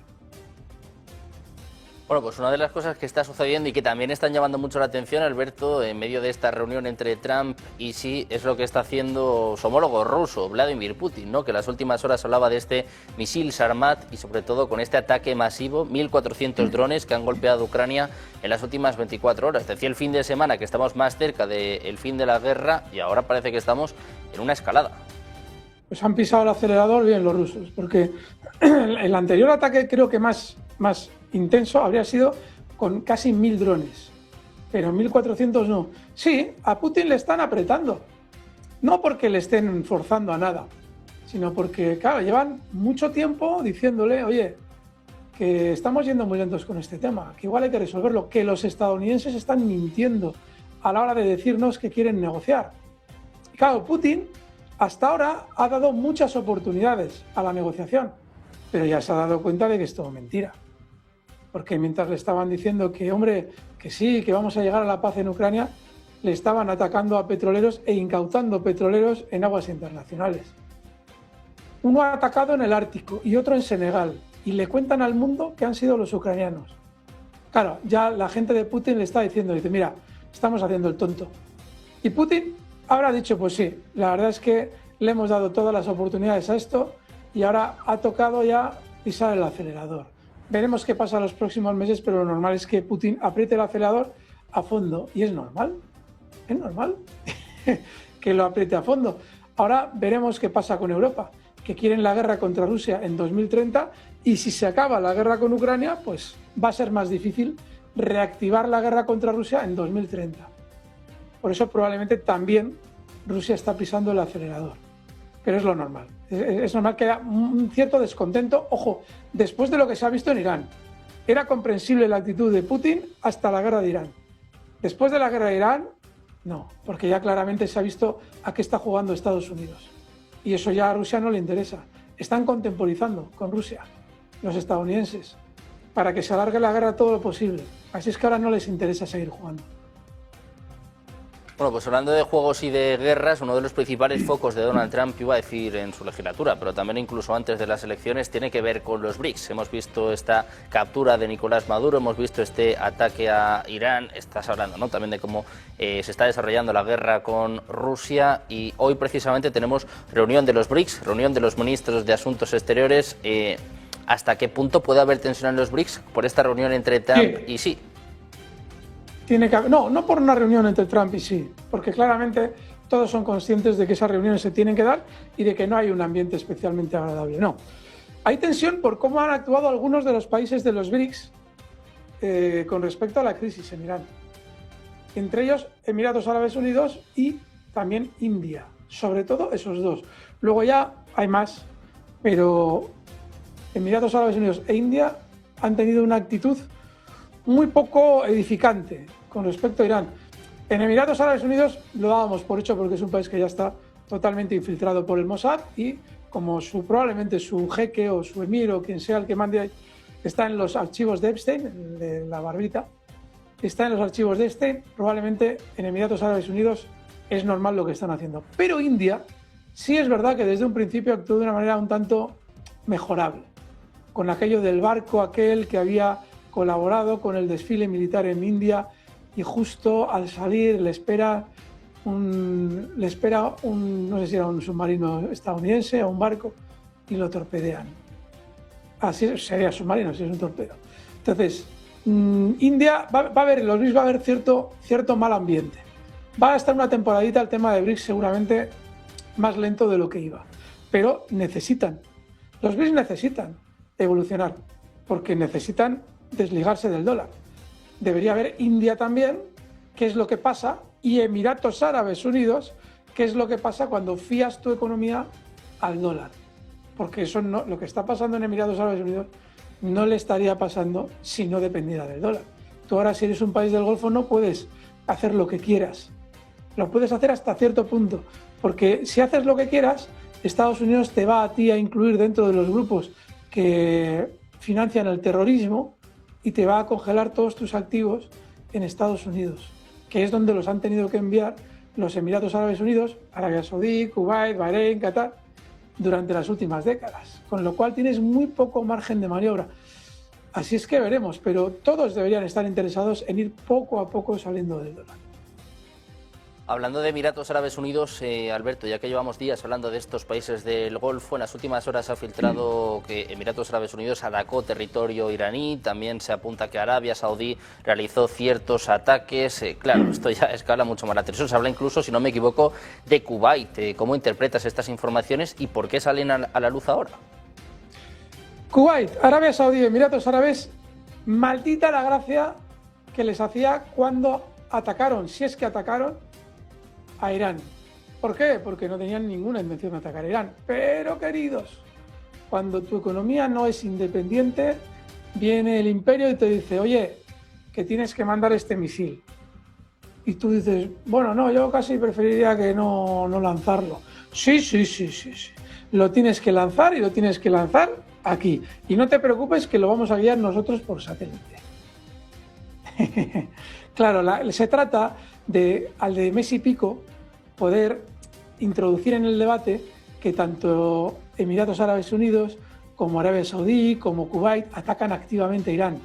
Speaker 1: Bueno, pues una de las cosas que está sucediendo y que también están llamando mucho la atención, Alberto, en medio de esta reunión entre Trump y Xi, es lo que está haciendo su homólogo ruso, Vladimir Putin, ¿no? Que en las últimas horas hablaba de este misil Sarmat y sobre todo con este ataque masivo, 1.400 drones que han golpeado Ucrania en las últimas 24 horas. Decía el fin de semana que estamos más cerca del fin de la guerra y ahora parece que estamos en una escalada.
Speaker 6: Pues han pisado el acelerador bien los rusos, porque el anterior ataque creo que más intenso habría sido con casi 1.000 drones, pero 1.400 no. Sí, a Putin le están apretando, no porque le estén forzando a nada, sino porque, claro, llevan mucho tiempo diciéndole, oye, que estamos yendo muy lentos con este tema, que igual hay que resolverlo, que los estadounidenses están mintiendo a la hora de decirnos que quieren negociar. Y claro, Putin hasta ahora ha dado muchas oportunidades a la negociación, pero ya se ha dado cuenta de que es todo mentira. Porque mientras le estaban diciendo que, hombre, que sí, que vamos a llegar a la paz en Ucrania, le estaban atacando a petroleros e incautando petroleros en aguas internacionales. Uno ha atacado en el Ártico y otro en Senegal, y le cuentan al mundo que han sido los ucranianos. Claro, ya la gente de Putin le está diciendo, dice, mira, estamos haciendo el tonto. Y Putin habrá dicho, pues sí, la verdad es que le hemos dado todas las oportunidades a esto y ahora ha tocado ya, pisar el acelerador. Veremos qué pasa en los próximos meses, pero lo normal es que Putin apriete el acelerador a fondo. Y es normal que lo apriete a fondo. Ahora veremos qué pasa con Europa, que quieren la guerra contra Rusia en 2030, y si se acaba la guerra con Ucrania, pues va a ser más difícil reactivar la guerra contra Rusia en 2030. Por eso probablemente también Rusia está pisando el acelerador. Pero es lo normal. Es normal que haya un cierto descontento. Ojo, después de lo que se ha visto en Irán. Era comprensible la actitud de Putin hasta la guerra de Irán. Después de la guerra de Irán, no, porque ya claramente se ha visto a qué está jugando Estados Unidos. Y eso ya a Rusia no le interesa. Están contemporizando con Rusia, los estadounidenses, para que se alargue la guerra todo lo posible. Así es que ahora no les interesa seguir jugando.
Speaker 1: Bueno, pues hablando de juegos y de guerras, uno de los principales focos de Donald Trump, iba a decir en su legislatura, pero también incluso antes de las elecciones, tiene que ver con los BRICS. Hemos visto esta captura de Nicolás Maduro, hemos visto este ataque a Irán, estás hablando, ¿no?, también de cómo se está desarrollando la guerra con Rusia, y hoy precisamente tenemos reunión de los BRICS, reunión de los ministros de Asuntos Exteriores. ¿Hasta qué punto puede haber tensión en los BRICS por esta reunión entre Trump y Xi?
Speaker 6: Tiene que haber, no por una reunión entre Trump y Xi, porque claramente todos son conscientes de que esas reuniones se tienen que dar y de que no hay un ambiente especialmente agradable. No. Hay tensión por cómo han actuado algunos de los países de los BRICS con respecto a la crisis en Irán. Entre ellos Emiratos Árabes Unidos y también India. Sobre todo esos dos. Luego ya hay más, pero Emiratos Árabes Unidos e India han tenido una actitud muy poco edificante con respecto a Irán. En Emiratos Árabes Unidos lo dábamos por hecho porque es un país que ya está totalmente infiltrado por el Mossad, y como probablemente su jeque o su emir o quien sea el que mande ahí está en los archivos de Epstein, de la barbita, está en los archivos de Epstein, probablemente en Emiratos Árabes Unidos es normal lo que están haciendo. Pero India sí es verdad que desde un principio actuó de una manera un tanto mejorable, con aquello del barco aquel que había colaborado con el desfile militar en India, y justo al salir le espera un no sé si era un submarino estadounidense o un barco, y lo torpedean. Así sería submarino, si es un torpedo. Entonces, India va a haber, los BRICS va a haber cierto mal ambiente. Va a estar una temporadita el tema de BRICS seguramente más lento de lo que iba. Pero los BRICS necesitan evolucionar, porque necesitan desligarse del dólar. Debería haber India también, qué es lo que pasa, y Emiratos Árabes Unidos, qué es lo que pasa cuando fías tu economía al dólar. Porque eso no, lo que está pasando en Emiratos Árabes Unidos no le estaría pasando si no dependiera del dólar. Tú ahora, si eres un país del Golfo, no puedes hacer lo que quieras. Lo puedes hacer hasta cierto punto, porque si haces lo que quieras, Estados Unidos te va a ti a incluir dentro de los grupos que financian el terrorismo y te va a congelar todos tus activos en Estados Unidos, que es donde los han tenido que enviar los Emiratos Árabes Unidos, Arabia Saudí, Kuwait, Bahrein, Qatar, durante las últimas décadas, con lo cual tienes muy poco margen de maniobra. Así es que veremos, pero todos deberían estar interesados en ir poco a poco saliendo del dólar.
Speaker 1: Hablando de Emiratos Árabes Unidos, Alberto, ya que llevamos días hablando de estos países del Golfo, en las últimas horas se ha filtrado que Emiratos Árabes Unidos atacó territorio iraní, también se apunta que Arabia Saudí realizó ciertos ataques. Claro, esto ya escala mucho más la atención. Se habla incluso, si no me equivoco, de Kuwait. ¿Cómo interpretas estas informaciones y por qué salen a la luz ahora?
Speaker 6: Kuwait, Arabia Saudí, Emiratos Árabes, maldita la gracia que les hacía cuando atacaron, si es que atacaron, a Irán. ¿Por qué? Porque no tenían ninguna intención de atacar a Irán. Pero, queridos, cuando tu economía no es independiente, viene el imperio y te dice, oye, que tienes que mandar este misil. Y tú dices, bueno, no, yo casi preferiría que no lanzarlo. Sí. Lo tienes que lanzar, y lo tienes que lanzar aquí. Y no te preocupes, que lo vamos a guiar nosotros por satélite. Claro, se trata de, al de mes y pico, poder introducir en el debate que tanto Emiratos Árabes Unidos como Arabia Saudí, como Kuwait, atacan activamente a Irán.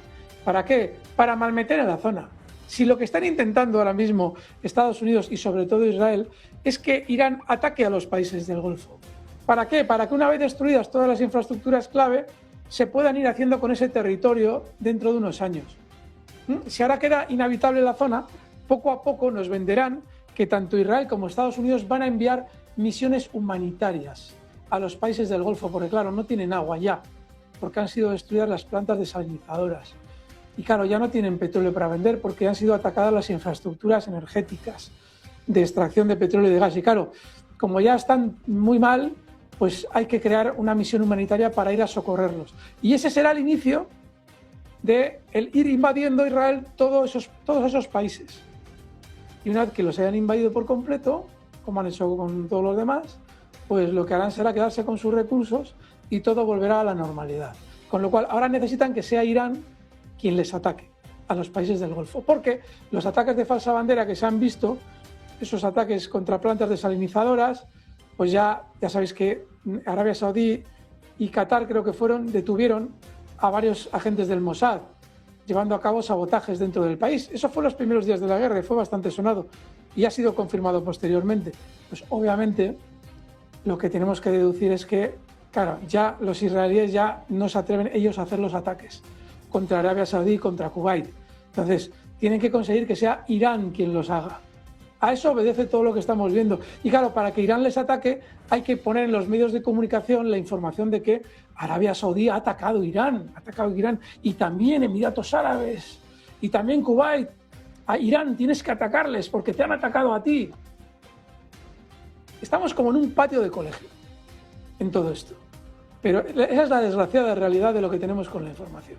Speaker 6: ¿Para qué? Para malmeter en la zona. Si lo que están intentando ahora mismo Estados Unidos y sobre todo Israel es que Irán ataque a los países del Golfo. ¿Para qué? Para que una vez destruidas todas las infraestructuras clave, se puedan ir haciendo con ese territorio dentro de unos años. Si ahora queda inhabitable la zona, poco a poco nos venderán que tanto Israel como Estados Unidos van a enviar misiones humanitarias a los países del Golfo, porque claro, no tienen agua ya, porque han sido destruidas las plantas desalinizadoras. Y claro, ya no tienen petróleo para vender porque han sido atacadas las infraestructuras energéticas de extracción de petróleo y de gas. Y claro, como ya están muy mal, pues hay que crear una misión humanitaria para ir a socorrerlos. Y ese será el inicio de el ir invadiendo Israel todos esos países. Y una vez que los hayan invadido por completo, como han hecho con todos los demás, pues lo que harán será quedarse con sus recursos y todo volverá a la normalidad. Con lo cual, ahora necesitan que sea Irán quien les ataque a los países del Golfo. Porque los ataques de falsa bandera que se han visto, esos ataques contra plantas desalinizadoras, pues ya sabéis que Arabia Saudí y Qatar creo que detuvieron a varios agentes del Mossad, llevando a cabo sabotajes dentro del país. Eso fue los primeros días de la guerra y fue bastante sonado y ha sido confirmado posteriormente. Pues obviamente lo que tenemos que deducir es que, claro, ya los israelíes ya no se atreven ellos a hacer los ataques contra Arabia Saudí y contra Kuwait. Entonces, tienen que conseguir que sea Irán quien los haga. A eso obedece todo lo que estamos viendo. Y claro, para que Irán les ataque, hay que poner en los medios de comunicación la información de que Arabia Saudí ha atacado Irán, y también Emiratos Árabes, y también Kuwait. A Irán tienes que atacarles porque te han atacado a ti. Estamos como en un patio de colegio en todo esto. Pero esa es la desgraciada realidad de lo que tenemos con la información.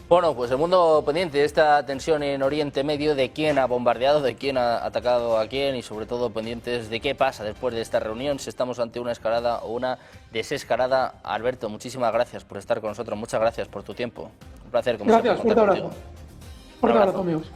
Speaker 1: Bueno, pues el mundo pendiente de esta tensión en Oriente Medio, de quién ha bombardeado, de quién ha atacado a quién y sobre todo pendientes de qué pasa después de esta reunión, si estamos ante una escalada o una desescalada. Alberto, muchísimas gracias por estar con nosotros, muchas gracias por tu tiempo. Un placer, como siempre.
Speaker 6: Gracias, fuerte abrazo. Fuerte abrazo, amigos.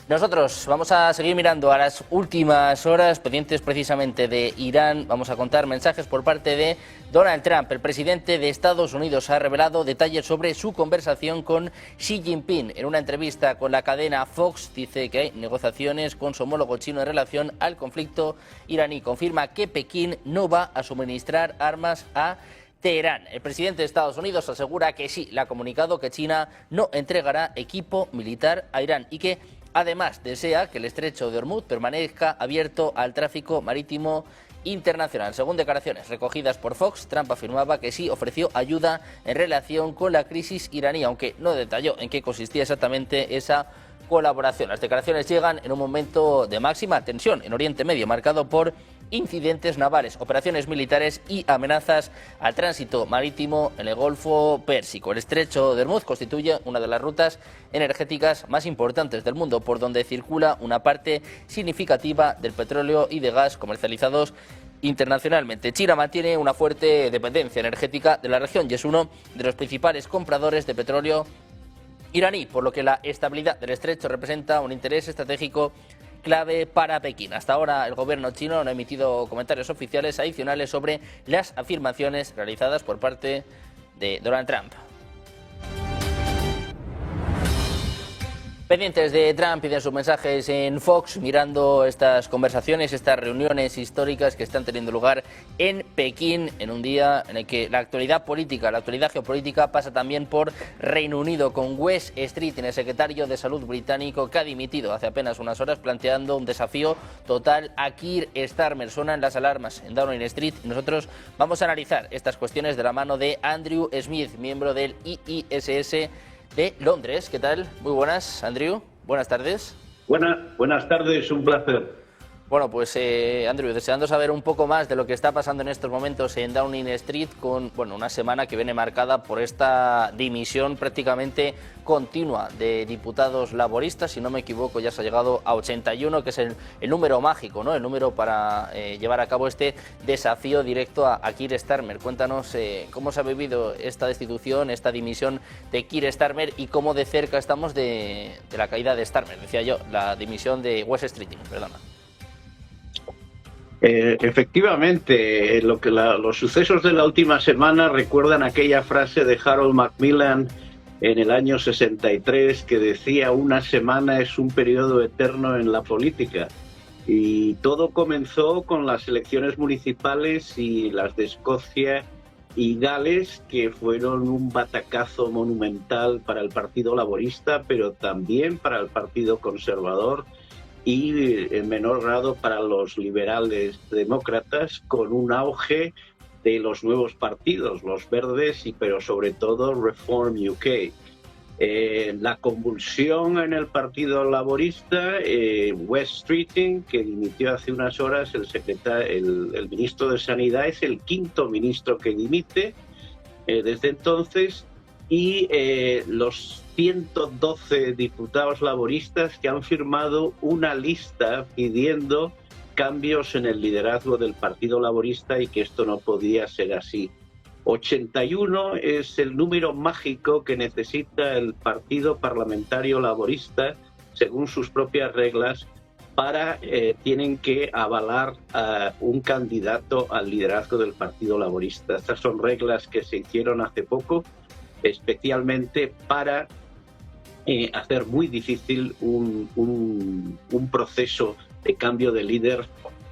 Speaker 1: Nosotros vamos a seguir mirando a las últimas horas, pendientes precisamente de Irán. Vamos a contar mensajes por parte de Donald Trump. El presidente de Estados Unidos ha revelado detalles sobre su conversación con Xi Jinping. En una entrevista con la cadena Fox dice que hay negociaciones con su homólogo chino en relación al conflicto iraní. Confirma que Pekín no va a suministrar armas a Teherán. El presidente de Estados Unidos asegura que sí, le ha comunicado que China no entregará equipo militar a Irán y que además desea que el estrecho de Hormuz permanezca abierto al tráfico marítimo internacional. Según declaraciones recogidas por Fox, Trump afirmaba que sí ofreció ayuda en relación con la crisis iraní, aunque no detalló en qué consistía exactamente esa colaboración. Las declaraciones llegan en un momento de máxima tensión en Oriente Medio, marcado por incidentes navales, operaciones militares y amenazas al tránsito marítimo en el Golfo Pérsico. El estrecho de Hormuz constituye una de las rutas energéticas más importantes del mundo, por donde circula una parte significativa del petróleo y de gas comercializados internacionalmente. China mantiene una fuerte dependencia energética de la región y es uno de los principales compradores de petróleo iraní, por lo que la estabilidad del estrecho representa un interés estratégico clave para Pekín. Hasta ahora el gobierno chino no ha emitido comentarios oficiales adicionales sobre las afirmaciones realizadas por parte de Donald Trump. Pendientes de Trump y de sus mensajes en Fox, mirando estas conversaciones, estas reuniones históricas que están teniendo lugar en Pekín, en un día en el que la actualidad política, la actualidad geopolítica pasa también por Reino Unido, con Wes Street, el secretario de Salud británico, que ha dimitido hace apenas unas horas, planteando un desafío total a Keir Starmer. Suenan las alarmas en Downing Street y nosotros vamos a analizar estas cuestiones de la mano de Andrew Smith, miembro del IISS de Londres. ¿Qué tal? Muy buenas, Andrew. Buenas tardes.
Speaker 7: Buenas tardes, un placer.
Speaker 1: Bueno, pues Andrew, deseando saber un poco más de lo que está pasando en estos momentos en Downing Street, con una semana que viene marcada por esta dimisión prácticamente continua de diputados laboristas. Si no me equivoco, ya se ha llegado a 81, que es el número mágico, ¿no? El número para llevar a cabo este desafío directo a Keir Starmer. Cuéntanos cómo se ha vivido esta destitución, esta dimisión de Keir Starmer y cómo de cerca estamos de la caída de Starmer. Decía yo, la dimisión de Wes Street, perdona.
Speaker 7: Efectivamente, los sucesos de la última semana recuerdan aquella frase de Harold Macmillan en el año 63 que decía: una semana es un periodo eterno en la política. Y todo comenzó con las elecciones municipales y las de Escocia y Gales, que fueron un batacazo monumental para el Partido Laborista, pero también para el Partido Conservador y en menor grado para los liberales demócratas, con un auge de los nuevos partidos, los verdes, pero sobre todo Reform UK. La convulsión en el Partido Laborista, Wes Streeting, que dimitió hace unas horas, el ministro de Sanidad, es el quinto ministro que dimite desde entonces, y los 112 diputados laboristas que han firmado una lista pidiendo cambios en el liderazgo del Partido Laborista y que esto no podía ser así. 81 es el número mágico que necesita el Partido Parlamentario Laborista, según sus propias reglas, tienen que avalar a un candidato al liderazgo del Partido Laborista. Estas son reglas que se hicieron hace poco, especialmente para hacer muy difícil un proceso de cambio de líder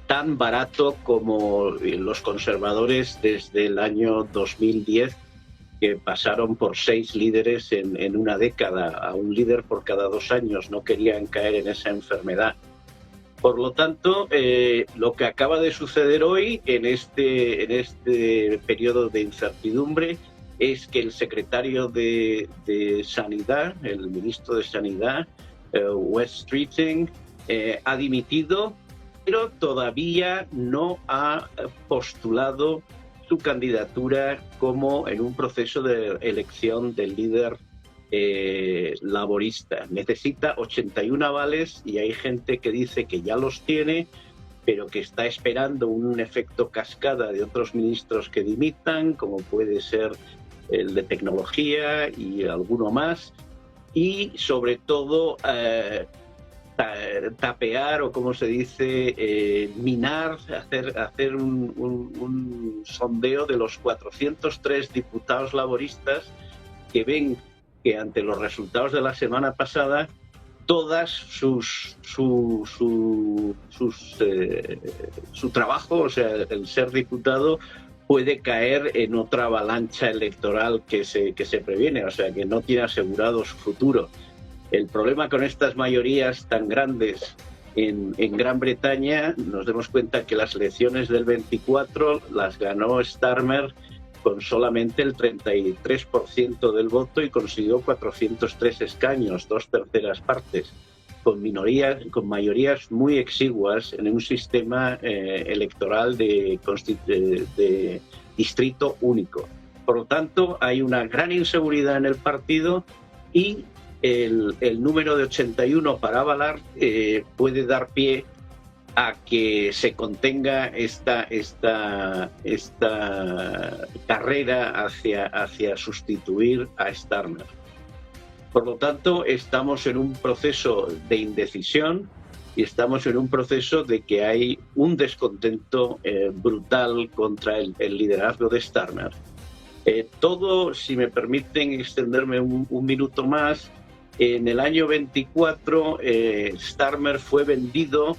Speaker 7: tan barato como los conservadores desde el año 2010, que pasaron por 6 líderes en una década, a un líder por cada 2 años. No querían caer en esa enfermedad. Por lo tanto, lo que acaba de suceder hoy en este periodo de incertidumbre es que el secretario de Sanidad, el ministro de Sanidad, Wes Streeting, ha dimitido, pero todavía no ha postulado su candidatura como en un proceso de elección del líder laborista. Necesita 81 avales y hay gente que dice que ya los tiene, pero que está esperando un efecto cascada de otros ministros que dimitan, como puede ser el de tecnología y alguno más, y sobre todo tapear, o como se dice, minar, hacer un sondeo de los 403 diputados laboristas que ven que ante los resultados de la semana pasada todas su trabajo, o sea, el ser diputado, puede caer en otra avalancha electoral que se previene, o sea, que no tiene asegurado su futuro. El problema con estas mayorías tan grandes en Gran Bretaña, nos damos cuenta que las elecciones del 24 las ganó Starmer con solamente el 33% del voto y consiguió 403 escaños, 2/3 partes, con mayorías muy exiguas en un sistema electoral de distrito único. Por lo tanto, hay una gran inseguridad en el partido y el número de 81 para avalar puede dar pie a que se contenga esta carrera hacia sustituir a Starmer. Por lo tanto, estamos en un proceso de indecisión y estamos en un proceso de que hay un descontento brutal contra el liderazgo de Starmer. Todo, si me permiten extenderme un minuto más, en el año 24 Starmer fue vendido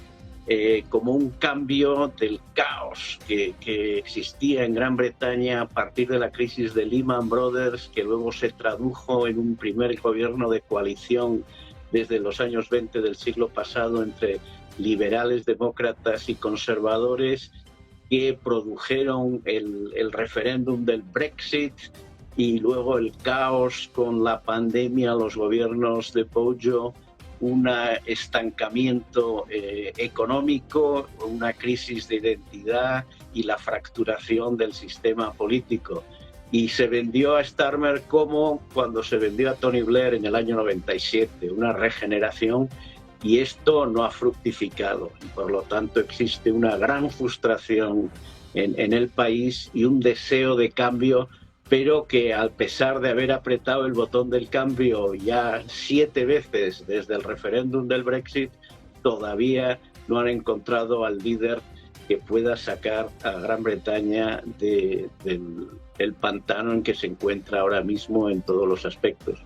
Speaker 7: como un cambio del caos que existía en Gran Bretaña a partir de la crisis de Lehman Brothers, que luego se tradujo en un primer gobierno de coalición desde los años 20 del siglo pasado entre liberales, demócratas y conservadores, que produjeron el referéndum del Brexit y luego el caos con la pandemia, los gobiernos de Bojo, un estancamiento económico, una crisis de identidad y la fracturación del sistema político. Y se vendió a Starmer como cuando se vendió a Tony Blair en el año 97, una regeneración, y esto no ha fructificado. Y por lo tanto existe una gran frustración en el país y un deseo de cambio, pero que a pesar de haber apretado el botón del cambio ya 7 veces desde el referéndum del Brexit, todavía no han encontrado al líder que pueda sacar a Gran Bretaña del pantano en que se encuentra ahora mismo en todos los aspectos.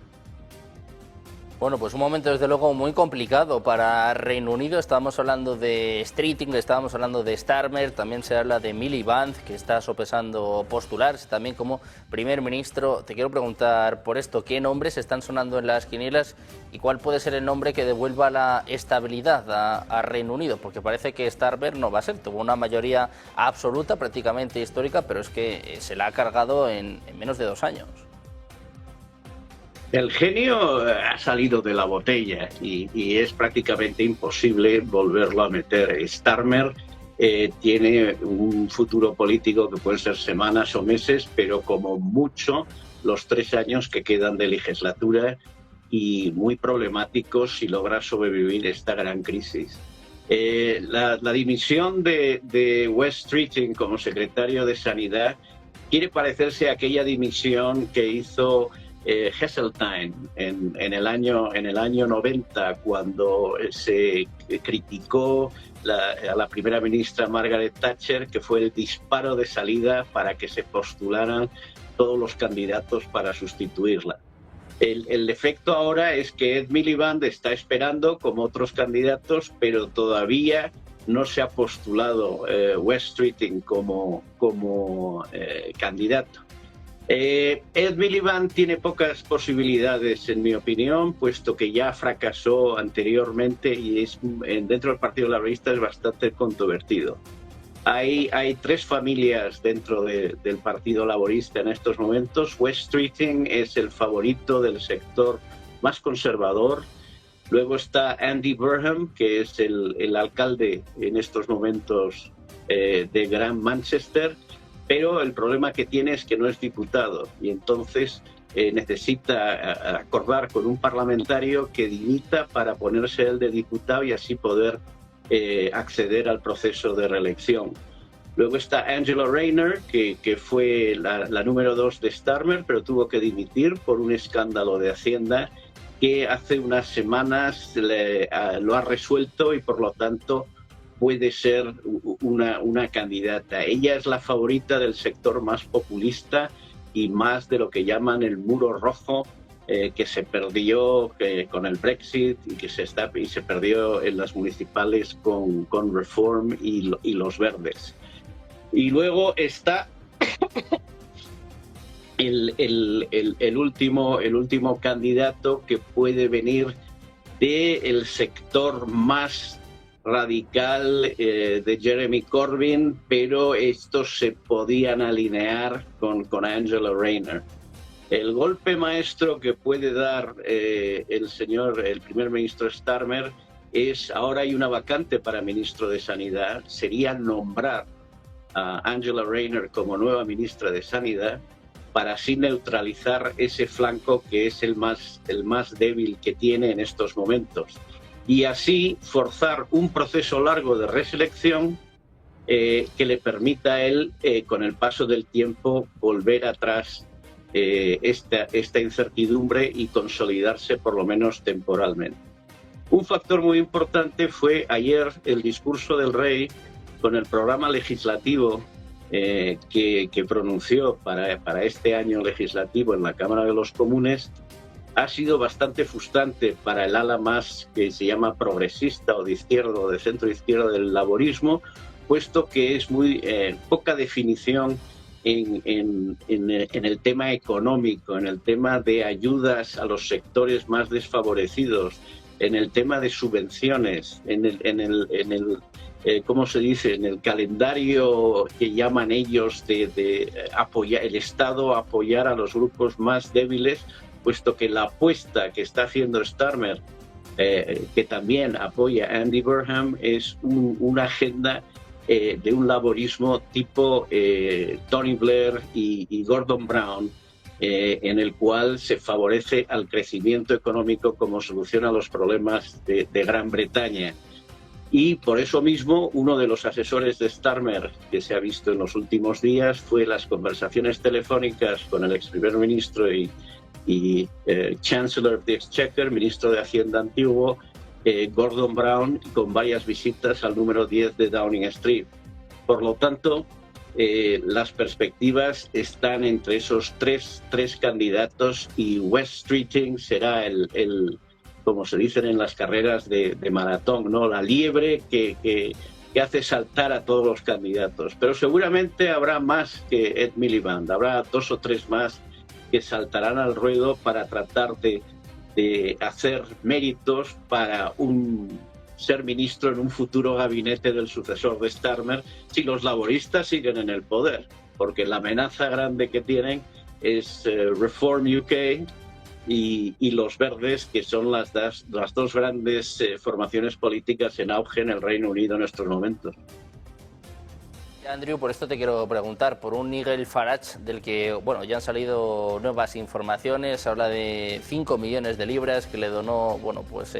Speaker 1: Bueno, pues un momento desde luego muy complicado para Reino Unido. Estábamos hablando de Streeting, estábamos hablando de Starmer, también se habla de Miliband, que está sopesando postularse también como primer ministro. Te quiero preguntar por esto, ¿qué nombres están sonando en las quinielas y cuál puede ser el nombre que devuelva la estabilidad a Reino Unido? Porque parece que Starmer no va a ser, tuvo una mayoría absoluta, prácticamente histórica, pero es que se la ha cargado en menos de 2 años.
Speaker 7: El genio ha salido de la botella y es prácticamente imposible volverlo a meter. Starmer tiene un futuro político que puede ser semanas o meses, pero como mucho los 3 años que quedan de legislatura y muy problemáticos si logra sobrevivir esta gran crisis. La dimisión de Wes Streeting como secretario de Sanidad quiere parecerse a aquella dimisión que hizo Heseltine en el año 90, cuando se criticó a la primera ministra Margaret Thatcher, que fue el disparo de salida para que se postularan todos los candidatos para sustituirla. El efecto ahora es que Ed Miliband está esperando como otros candidatos, pero todavía no se ha postulado Wes Streeting como candidato. Ed Miliband tiene pocas posibilidades, en mi opinión, puesto que ya fracasó anteriormente y dentro del Partido Laborista es bastante controvertido. Hay 3 familias dentro del Partido Laborista en estos momentos. Wes Streeting es el favorito del sector más conservador. Luego está Andy Burnham, que es el alcalde en estos momentos de Gran Manchester, pero el problema que tiene es que no es diputado y entonces necesita acordar con un parlamentario que dimita para ponerse él de diputado y así poder acceder al proceso de reelección. Luego está Angela Rayner, que fue la número 2 de Starmer, pero tuvo que dimitir por un escándalo de Hacienda que hace unas semanas lo ha resuelto y por lo tanto puede ser una candidata. Ella es la favorita del sector más populista y más de lo que llaman el muro rojo, que se perdió con el Brexit y se perdió en las municipales con Reform y los verdes. Y luego está el último candidato que puede venir del sector más radical de Jeremy Corbyn, pero estos se podían alinear con Angela Rayner. El golpe maestro que puede dar el primer ministro Starmer es, ahora hay una vacante para ministro de Sanidad, sería nombrar a Angela Rayner como nueva ministra de Sanidad para así neutralizar ese flanco que es el más débil que tiene en estos momentos. Y así forzar un proceso largo de reselección que le permita a él, con el paso del tiempo, volver atrás esta incertidumbre y consolidarse por lo menos temporalmente. Un factor muy importante fue ayer el discurso del rey con el programa legislativo que pronunció para este año legislativo en la Cámara de los Comunes. Ha sido bastante frustrante para el ala más que se llama progresista o de izquierda o de centro izquierda del laborismo, puesto que es muy poca definición en el tema económico, en el tema de ayudas a los sectores más desfavorecidos, en el tema de subvenciones, ¿cómo se dice? En el calendario que llaman ellos de apoyar, el Estado apoyar a los grupos más débiles, puesto que la apuesta que está haciendo Starmer, que también apoya a Andy Burnham, es una agenda de un laborismo tipo Tony Blair y Gordon Brown, en el cual se favorece al crecimiento económico como solución a los problemas de Gran Bretaña. Y por eso mismo, uno de los asesores de Starmer que se ha visto en los últimos días fue las conversaciones telefónicas con el ex primer ministro y Chancellor of the Exchequer, ministro de Hacienda antiguo, Gordon Brown, con varias visitas al número 10 de Downing Street. Por lo tanto, las perspectivas están entre esos tres candidatos y Wes Streeting será el como se dicen en las carreras de maratón, ¿no? La liebre que hace saltar a todos los candidatos. Pero seguramente habrá más que Ed Miliband, habrá 2 o 3 más que saltarán al ruedo para tratar de hacer méritos para ser ministro en un futuro gabinete del sucesor de Starmer si los laboristas siguen en el poder, porque la amenaza grande que tienen es Reform UK y los Verdes, que son las 2 grandes formaciones políticas en auge en el Reino Unido en estos momentos.
Speaker 1: Andrew, por esto te quiero preguntar por un Nigel Farage del que, bueno, ya han salido nuevas informaciones. Habla de 5 millones de libras que le donó, bueno, pues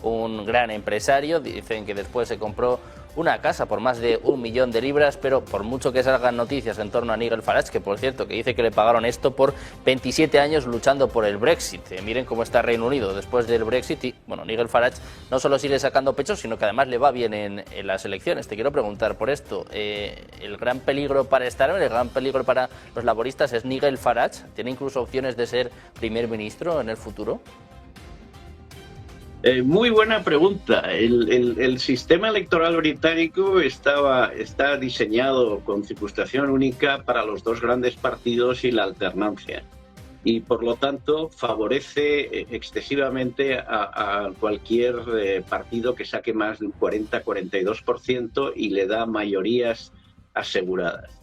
Speaker 1: un gran empresario. Dicen que después se compró una casa por más de 1 millón de libras, pero por mucho que salgan noticias en torno a Nigel Farage, que por cierto, que dice que le pagaron esto por 27 años luchando por el Brexit. Miren cómo está Reino Unido después del Brexit y, bueno, Nigel Farage no solo sigue sacando pecho, sino que además le va bien en las elecciones. Te quiero preguntar por esto, el gran peligro para Starmer, el gran peligro para los laboristas es Nigel Farage. ¿Tiene incluso opciones de ser primer ministro en el futuro?
Speaker 7: Muy buena pregunta. El sistema electoral británico está diseñado con circunscripción única para los 2 grandes partidos y la alternancia. Y por lo tanto favorece excesivamente a cualquier partido que saque más de un 40-42% y le da mayorías aseguradas.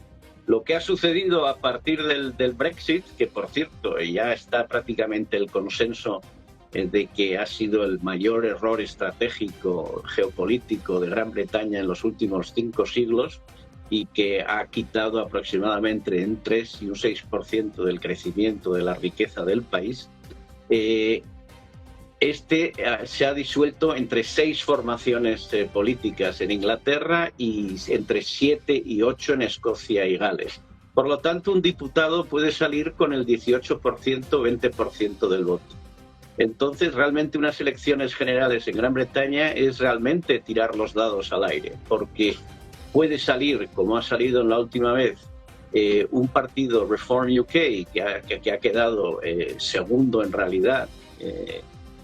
Speaker 7: Lo que ha sucedido a partir del Brexit, que por cierto ya está prácticamente el consenso de que ha sido el mayor error estratégico geopolítico de Gran Bretaña en los últimos 5 siglos y que ha quitado aproximadamente un 3 y un 6% del crecimiento de la riqueza del país, se ha disuelto entre 6 formaciones políticas en Inglaterra y entre 7 y 8 en Escocia y Gales. Por lo tanto, un diputado puede salir con el 18%, 20% del voto. Entonces, realmente unas elecciones generales en Gran Bretaña es realmente tirar los dados al aire, porque puede salir, como ha salido en la última vez, un partido Reform UK que ha quedado segundo en realidad,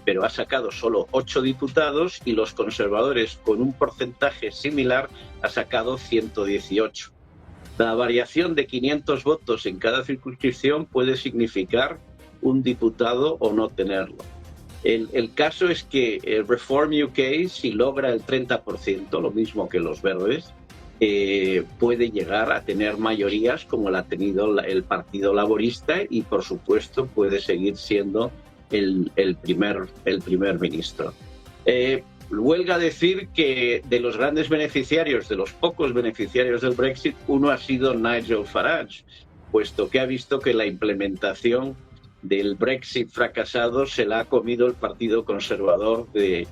Speaker 7: pero ha sacado solo 8 diputados, y los conservadores, con un porcentaje similar, ha sacado 118. La variación de 500 votos en cada circunscripción puede significar un diputado o no tenerlo. El caso es que Reform UK, si logra el 30%, lo mismo que los Verdes, puede llegar a tener mayorías como la ha tenido el Partido Laborista y, por supuesto, puede seguir siendo el primer ministro. Huelga decir que de los grandes beneficiarios, de los pocos beneficiarios del Brexit, uno ha sido Nigel Farage, puesto que ha visto que la implementación del Brexit fracasado se la ha comido el Partido Conservador de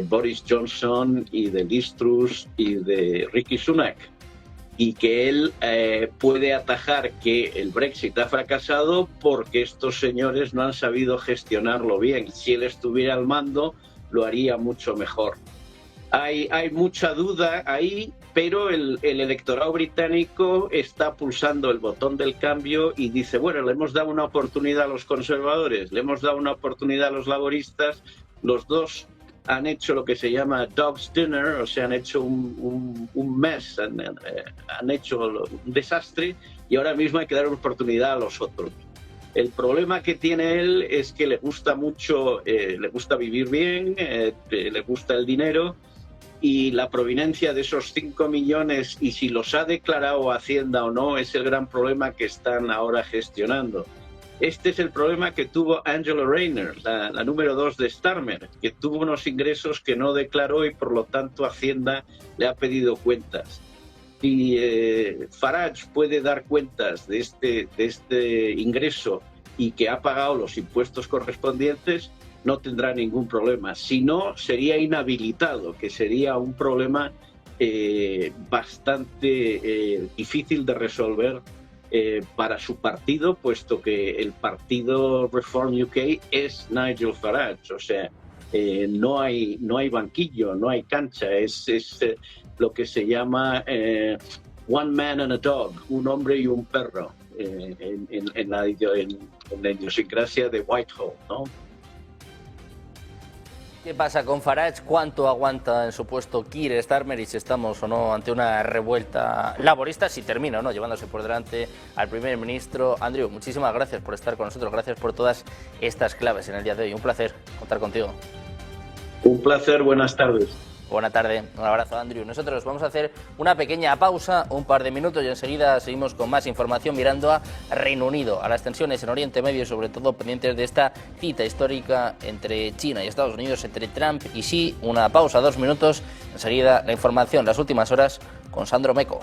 Speaker 7: Boris Johnson y de Liz Truss y de Rishi Sunak, y que él puede atajar que el Brexit ha fracasado porque estos señores no han sabido gestionarlo bien. Si él estuviera al mando, lo haría mucho mejor. Hay mucha duda ahí, pero el electorado británico está pulsando el botón del cambio y dice, bueno, le hemos dado una oportunidad a los conservadores, le hemos dado una oportunidad a los laboristas, los dos han hecho lo que se llama dog's dinner, o sea, han hecho un mess, han hecho un desastre, y ahora mismo hay que dar una oportunidad a los otros. El problema que tiene él es que le gusta mucho, le gusta vivir bien, le gusta el dinero, y la proveniencia de esos 5 millones, y si los ha declarado Hacienda o no, es el gran problema que están ahora gestionando. Este es el problema que tuvo Angela Rayner, la número 2 de Starmer, que tuvo unos ingresos que no declaró y por lo tanto Hacienda le ha pedido cuentas. Si Farage puede dar cuentas de este ingreso y que ha pagado los impuestos correspondientes, no tendrá ningún problema. Si no, sería inhabilitado, que sería un problema bastante difícil de resolver para su partido, puesto que el partido Reform UK es Nigel Farage. O sea, no hay banquillo, no hay cancha, es lo que se llama one man and a dog, un hombre y un perro, en la idiosincrasia de Whitehall, ¿no?
Speaker 1: ¿Qué pasa con Farage? ¿Cuánto aguanta en su puesto Keir Starmer? Y si estamos o no ante una revuelta laborista, si termina o no, llevándose por delante al primer ministro. Andrew, muchísimas gracias por estar con nosotros. Gracias por todas estas claves en el día de hoy. Un placer contar contigo.
Speaker 7: Un placer, buenas tardes.
Speaker 1: Buena tarde, un abrazo, Andrew. Nosotros vamos a hacer una pequeña pausa, un par de minutos, y enseguida seguimos con más información mirando a Reino Unido, a las tensiones en Oriente Medio y sobre todo pendientes de esta cita histórica entre China y Estados Unidos, entre Trump y Xi. Una pausa, 2 minutos, enseguida la información, las últimas horas con Sandro Meco.